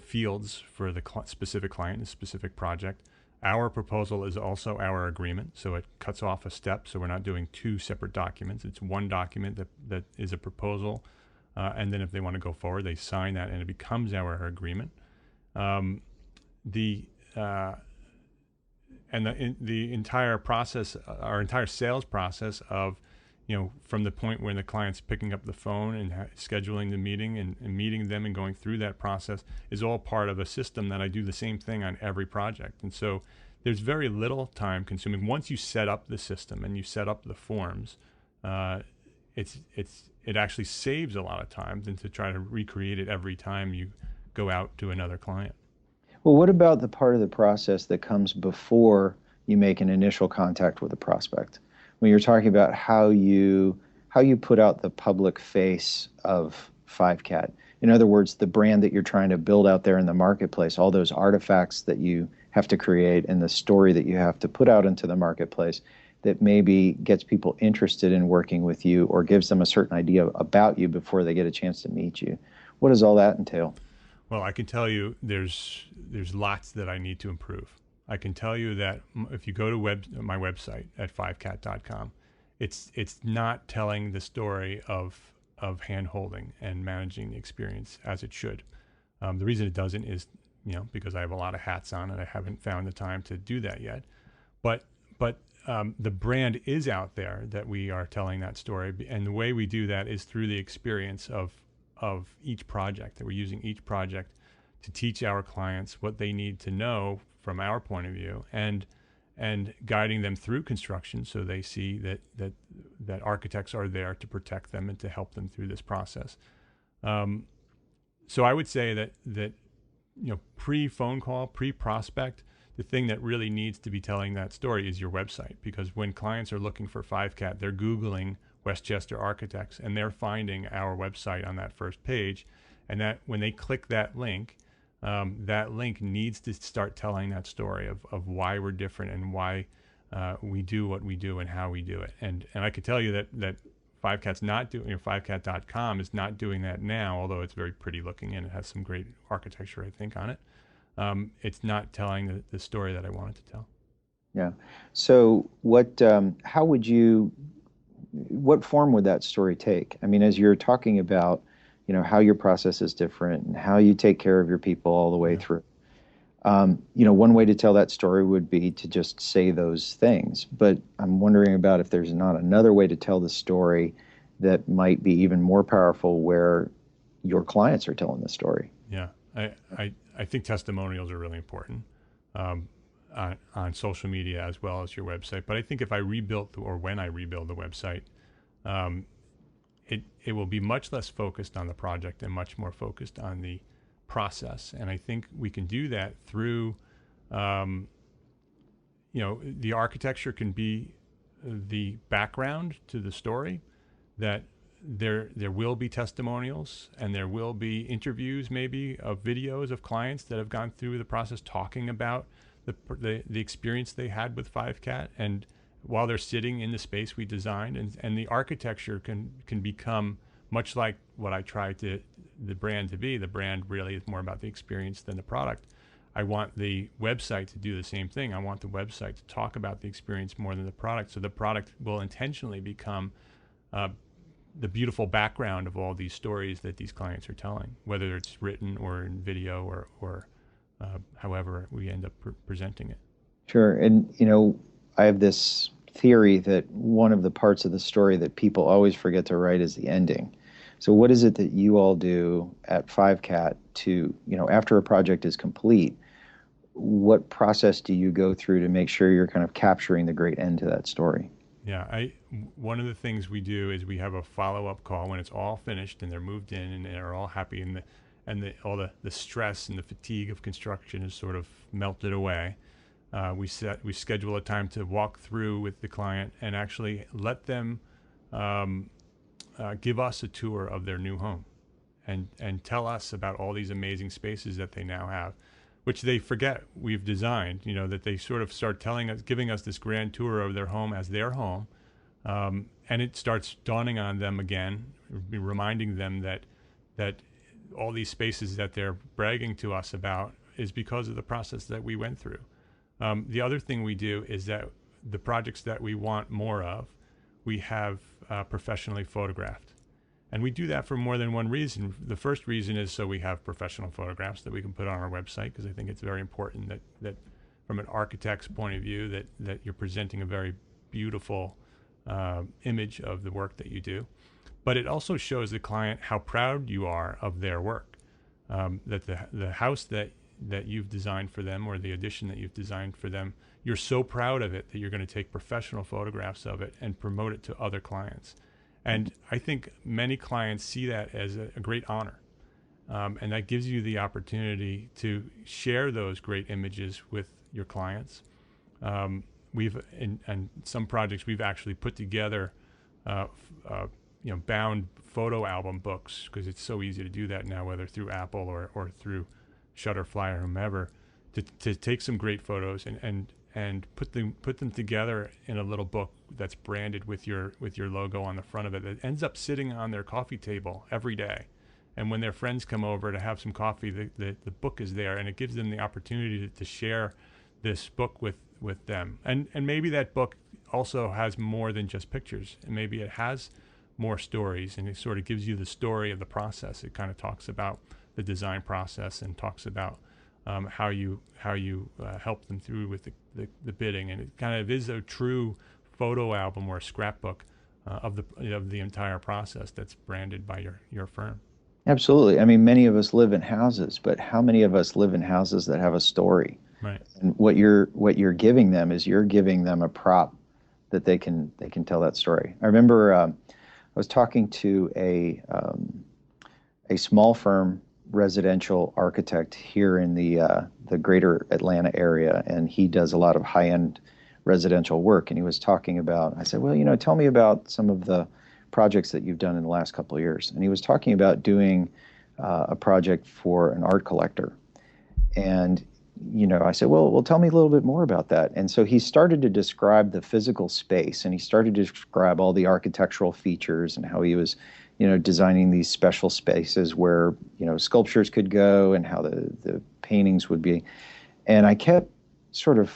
fields for the specific client, the specific project. Our proposal is also our agreement, so it cuts off a step. So we're not doing two separate documents. It's one document that is a proposal, and then if they want to go forward, they sign that, and it becomes our agreement. The entire process, our entire sales process of, from the point when the client's picking up the phone and scheduling the meeting and meeting them and going through that process is all part of a system that I do the same thing on every project. And so there's very little time consuming. Once you set up the system and you set up the forms, it actually saves a lot of time than to try to recreate it every time you go out to another client. Well, what about the part of the process that comes before you make an initial contact with a prospect? When you're talking about how you put out the public face of 5CAT. In other words, the brand that you're trying to build out there in the marketplace, all those artifacts that you have to create and the story that you have to put out into the marketplace that maybe gets people interested in working with you or gives them a certain idea about you before they get a chance to meet you. What does all that entail? Well, I can tell you there's lots that I need to improve. I can tell you that if you go to my website at 5cat.com, it's not telling the story of hand-holding and managing the experience as it should. The reason it doesn't is, because I have a lot of hats on and I haven't found the time to do that yet. But the brand is out there that we are telling that story, and the way we do that is through the experience of each project, that we're using each project to teach our clients what they need to know from our point of view, and guiding them through construction so they see that architects are there to protect them and to help them through this process. So I would say that pre-phone call, pre-prospect, the thing that really needs to be telling that story is your website, because when clients are looking for 5CAT, they're Googling Westchester architects and they're finding our website on that first page, and that when they click that link needs to start telling that story of why we're different and why we do what we do and how we do it. And I could tell you that 5CAT's not doing, 5cat.com is not doing that now, although it's very pretty looking and it has some great architecture, I think, on it. It's not telling the story that I wanted to tell. Yeah. So what form would that story take? I mean, as you're talking about, how your process is different and how you take care of your people all the way through. One way to tell that story would be to just say those things. But I'm wondering about if there's not another way to tell the story that might be even more powerful, where your clients are telling the story. Yeah, I think testimonials are really important on social media as well as your website. But I think if I rebuilt when I rebuild the website, it will be much less focused on the project and much more focused on the process. And I think we can do that through, the architecture can be the background to the story, that there will be testimonials and there will be interviews, maybe of videos of clients that have gone through the process talking about the experience they had with 5CAT, and while they're sitting in the space we designed, and the architecture can become much like what I tried the brand to be. The brand really is more about the experience than the product. I want the website to do the same thing. I want the website to talk about the experience more than the product. So the product will intentionally become the beautiful background of all these stories that these clients are telling, whether it's written or in video or however we end up presenting it. Sure. And, I have this theory that one of the parts of the story that people always forget to write is the ending. So what is it that you all do at 5CAT to, after a project is complete, what process do you go through to make sure you're kind of capturing the great end to that story? Yeah, one of the things we do is we have a follow-up call when it's all finished and they're moved in and they're all happy, and all the stress and the fatigue of construction is sort of melted away. We schedule a time to walk through with the client and actually let them give us a tour of their new home and tell us about all these amazing spaces that they now have, which they forget we've designed, that they sort of start giving us this grand tour of their home as their home. And it starts dawning on them again, reminding them that all these spaces that they're bragging to us about is because of the process that we went through. The other thing we do is that the projects that we want more of, we have professionally photographed. And we do that for more than one reason. The first reason is so we have professional photographs that we can put on our website, because I think it's very important that from an architect's point of view, that you're presenting a very beautiful image of the work that you do. But it also shows the client how proud you are of their work, that the house that you've designed for them, or the addition that you've designed for them, you're so proud of it that you're going to take professional photographs of it and promote it to other clients. And I think many clients see that as a great honor. And that gives you the opportunity to share those great images with your clients. In some projects, we've actually put together bound photo album books, because it's so easy to do that now, whether through Apple or through Shutterfly or whomever, to take some great photos and put them together in a little book that's branded with your logo on the front of it, that ends up sitting on their coffee table every day. And when their friends come over to have some coffee, the book is there, and it gives them the opportunity to share this book with them. And maybe that book also has more than just pictures, and maybe it has more stories, and it sort of gives you the story of the process. It kind of talks about the design process and talks about how you help them through with the bidding, and it kind of is a true photo album or a scrapbook of the entire process that's branded by your firm. Absolutely. I mean, many of us live in houses, but how many of us live in houses that have a story? Right. And what you're giving them is you're giving them a prop that they can tell that story. I remember I was talking to a small firm residential architect here in the greater Atlanta area, and he does a lot of high-end residential work. And he was talking about, I said, well, tell me about some of the projects that you've done in the last couple of years. And he was talking about doing a project for an art collector. And I said, well, tell me a little bit more about that. And so he started to describe the physical space, and he started to describe all the architectural features and how he was designing these special spaces where, sculptures could go and how the paintings would be. And I kept sort of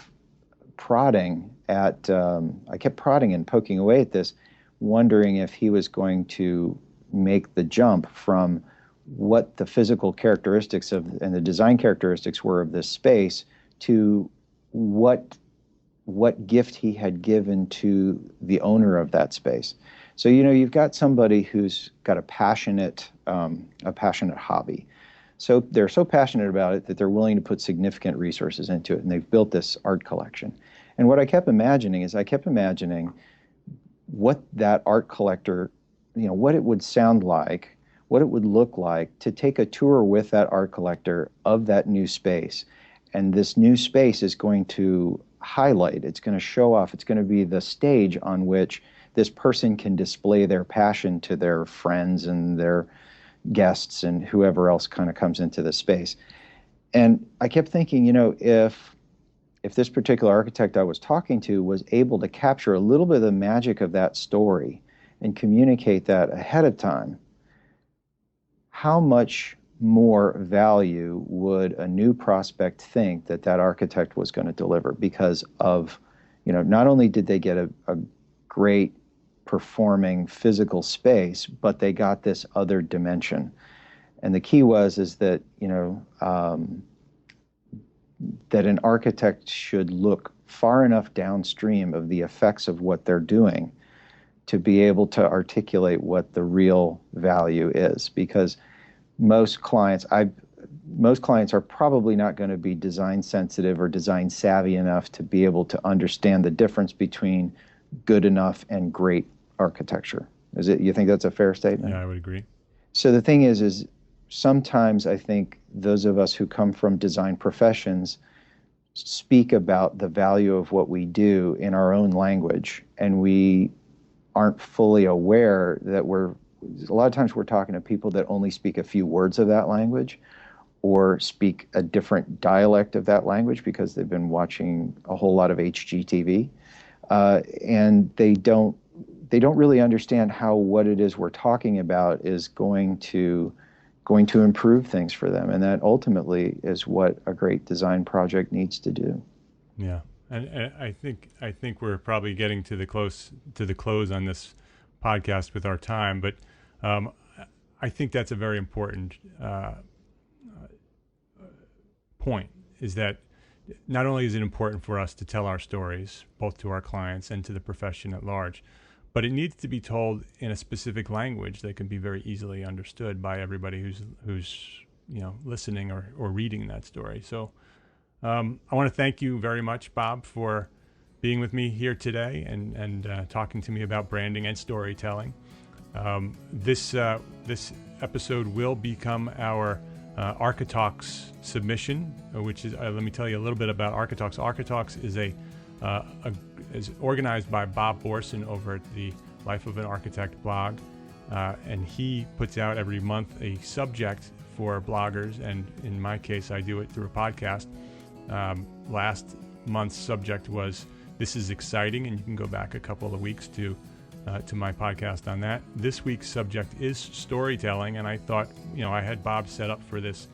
prodding and poking away at this, wondering if he was going to make the jump from what the physical characteristics and the design characteristics were of this space to what gift he had given to the owner of that space. So, you've got somebody who's got a passionate hobby. So they're so passionate about it that they're willing to put significant resources into it, and they've built this art collection. And what I kept imagining what that art collector, what it would sound like, what it would look like to take a tour with that art collector of that new space. And this new space is going to highlight, it's going to show off, it's going to be the stage on which this person can display their passion to their friends and their guests and whoever else kind of comes into the space. And I kept thinking, if this particular architect I was talking to was able to capture a little bit of the magic of that story and communicate that ahead of time, how much more value would a new prospect think that architect was going to deliver? Because of, not only did they get a great performing physical space, but they got this other dimension. And the key is that, that an architect should look far enough downstream of the effects of what they're doing to be able to articulate what the real value is. Because most clients are probably not going to be design sensitive or design savvy enough to be able to understand the difference between good enough and great architecture. You think that's a fair statement? Yeah, I would agree. So the thing is sometimes I think those of us who come from design professions speak about the value of what we do in our own language, and we aren't fully aware that a lot of times we're talking to people that only speak a few words of that language or speak a different dialect of that language because they've been watching a whole lot of HGTV, and they don't really understand how what it is we're talking about is going to improve things for them, and that ultimately is what a great design project needs to do. Yeah, and I think we're probably getting to the close on this podcast with our time, but I think that's a very important point. Is that not only is it important for us to tell our stories, both to our clients and to the profession at large, but it needs to be told in a specific language that can be very easily understood by everybody who's listening or reading that story. So I want to thank you very much, Bob, for being with me here today and talking to me about branding and storytelling. This episode will become our Architalks submission, which is let me tell you a little bit about Architalks. Architalks is organized by Bob Borson over at the Life of an Architect blog, and he puts out every month a subject for bloggers, and in my case I do it through a podcast. Last month's subject was "This is exciting," and you can go back a couple of weeks to my podcast on that. This week's subject is storytelling, and I thought I had Bob set up for this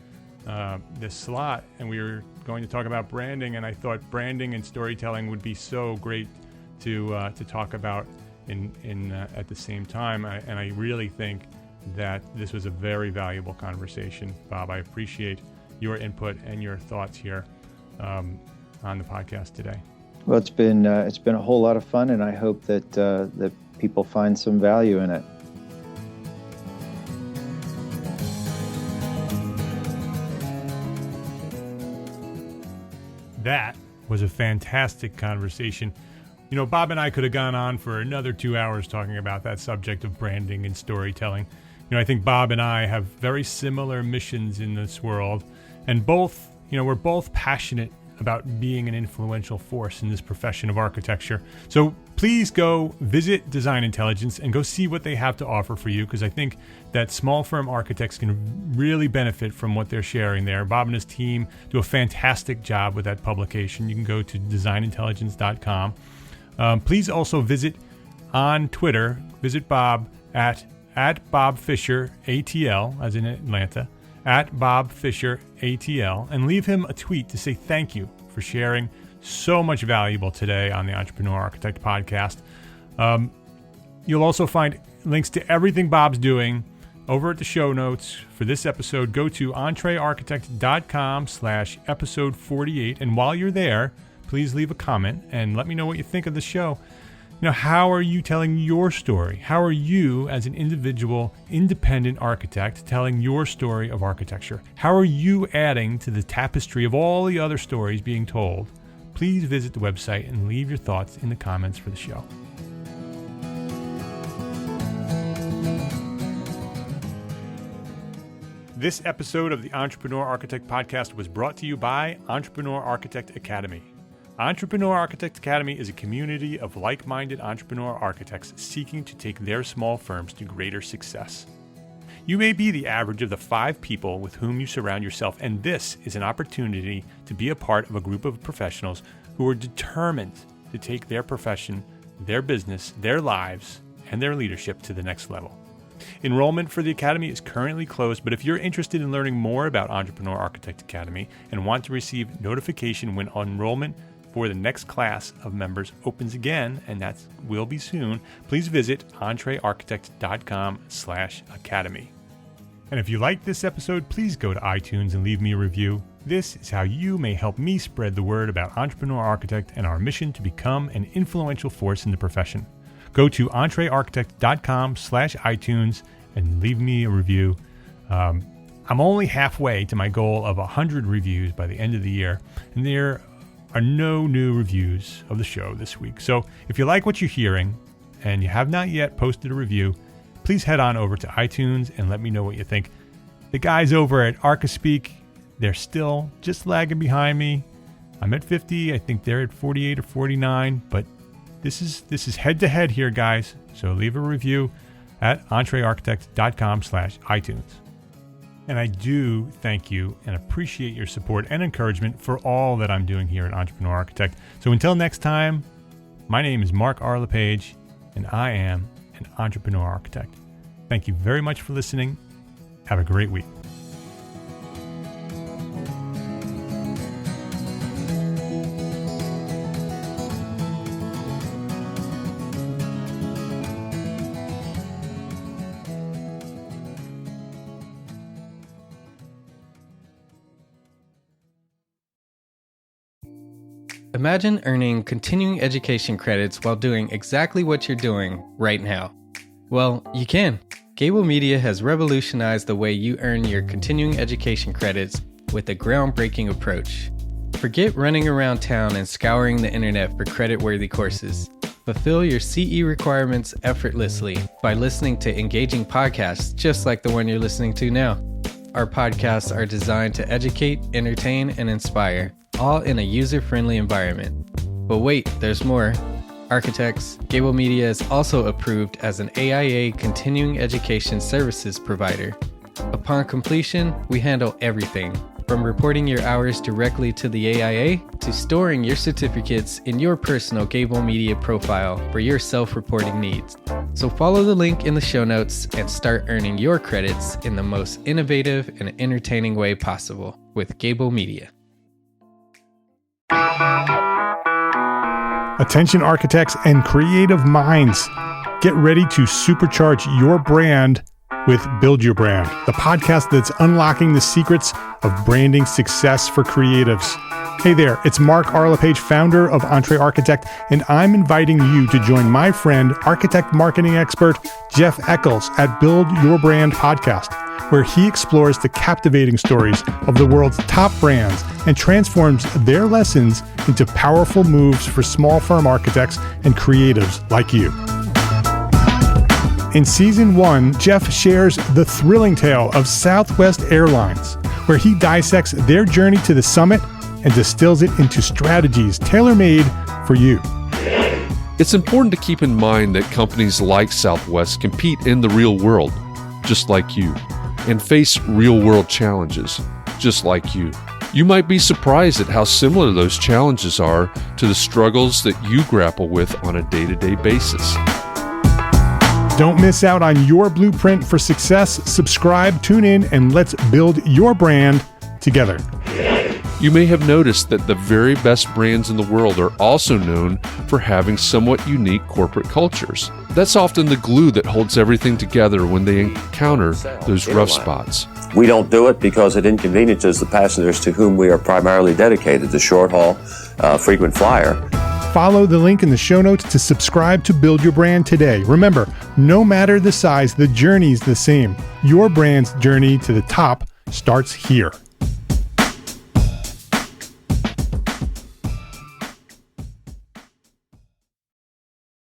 slot, and we were going to talk about branding, and I thought branding and storytelling would be so great to talk about in at the same time. And I really think that this was a very valuable conversation, Bob. I appreciate your input and your thoughts here on the podcast today. Well, it's been a whole lot of fun, and I hope that people find some value in it. That was a fantastic conversation. Bob and I could have gone on for another 2 hours talking about that subject of branding and storytelling. I think Bob and I have very similar missions in this world, and we're both passionate about being an influential force in this profession of architecture. So please go visit DesignIntelligence and go see what they have to offer for you, because I think that small firm architects can really benefit from what they're sharing there. Bob and his team do a fantastic job with that publication. You can go to DesignIntelligence.com. Please also visit on Twitter, visit Bob at Bob Fisher ATL, as in Atlanta, at Bob Fisher ATL, and leave him a tweet to say thank you for sharing so much valuable today on the Entrepreneur Architect podcast. You'll also find links to everything Bob's doing over at the show notes for this episode. Go to entrearchitect.com/episode 48. And while you're there, please leave a comment and let me know what you think of the show. How are you telling your story? How are you, as an individual, independent architect, telling your story of architecture? How are you adding to the tapestry of all the other stories being told? Please visit the website and leave your thoughts in the comments for the show. This episode of the Entrepreneur Architect podcast was brought to you by Entrepreneur Architect Academy. Entrepreneur Architect Academy is a community of like-minded entrepreneur architects seeking to take their small firms to greater success. You may be the average of the 5 people with whom you surround yourself, and this is an opportunity to be a part of a group of professionals who are determined to take their profession, their business, their lives, and their leadership to the next level. Enrollment for the Academy is currently closed, but if you're interested in learning more about Entrepreneur Architect Academy and want to receive notification when enrollment for the next class of members opens again, and that will be soon, please visit entrearchitect.com/academy. And if you like this episode, please go to iTunes and leave me a review. This is how you may help me spread the word about Entrepreneur Architect and our mission to become an influential force in the profession. Go to entrearchitect.com/iTunes and leave me a review. I'm only halfway to my goal of 100 reviews by the end of the year, and there are no new reviews of the show this week. So if you like what you're hearing and you have not yet posted a review, please head on over to iTunes and let me know what you think. The guys over at ArcaSpeak, they're still just lagging behind me. I'm at 50. I think they're at 48 or 49. But this is head-to-head here, guys. So leave a review at entrearchitect.com/iTunes. And I do thank you and appreciate your support and encouragement for all that I'm doing here at Entrepreneur Architect. So until next time, my name is Mark R. LePage, and I am an Entrepreneur Architect. Thank you very much for listening. Have a great week. Imagine earning continuing education credits while doing exactly what you're doing right now. Well, you can. Gable Media has revolutionized the way you earn your continuing education credits with a groundbreaking approach. Forget running around town and scouring the internet for credit-worthy courses. Fulfill your CE requirements effortlessly by listening to engaging podcasts just like the one you're listening to now. Our podcasts are designed to educate, entertain, and inspire, all in a user-friendly environment. But wait, there's more. Architects, Gable Media is also approved as an AIA continuing education services provider. Upon completion, we handle everything, from reporting your hours directly to the AIA to storing your certificates in your personal Gable Media profile for your self-reporting needs. So follow the link in the show notes and start earning your credits in the most innovative and entertaining way possible with Gable Media. Attention architects and creative minds. Get ready to supercharge your brand with Build Your Brand, the podcast that's unlocking the secrets of branding success for creatives. Hey there, it's Mark R. LePage, founder of Entre Architect, and I'm inviting you to join my friend, architect marketing expert Jeff Echols at Build Your Brand podcast, where he explores the captivating stories of the world's top brands and transforms their lessons into powerful moves for small firm architects and creatives like you. In Season 1, Jeff shares the thrilling tale of Southwest Airlines, where he dissects their journey to the summit and distills it into strategies tailor-made for you. It's important to keep in mind that companies like Southwest compete in the real world, just like you, and face real-world challenges, just like you. You might be surprised at how similar those challenges are to the struggles that you grapple with on a day-to-day basis. Don't miss out on your blueprint for success. Subscribe, tune in, and let's build your brand together. You may have noticed that the very best brands in the world are also known for having somewhat unique corporate cultures. That's often the glue that holds everything together when they encounter those rough spots. We don't do it because it inconveniences the passengers to whom we are primarily dedicated, the short haul, frequent flyer. Follow the link in the show notes to subscribe to Build Your Brand today. Remember, no matter the size, the journey's the same. Your brand's journey to the top starts here.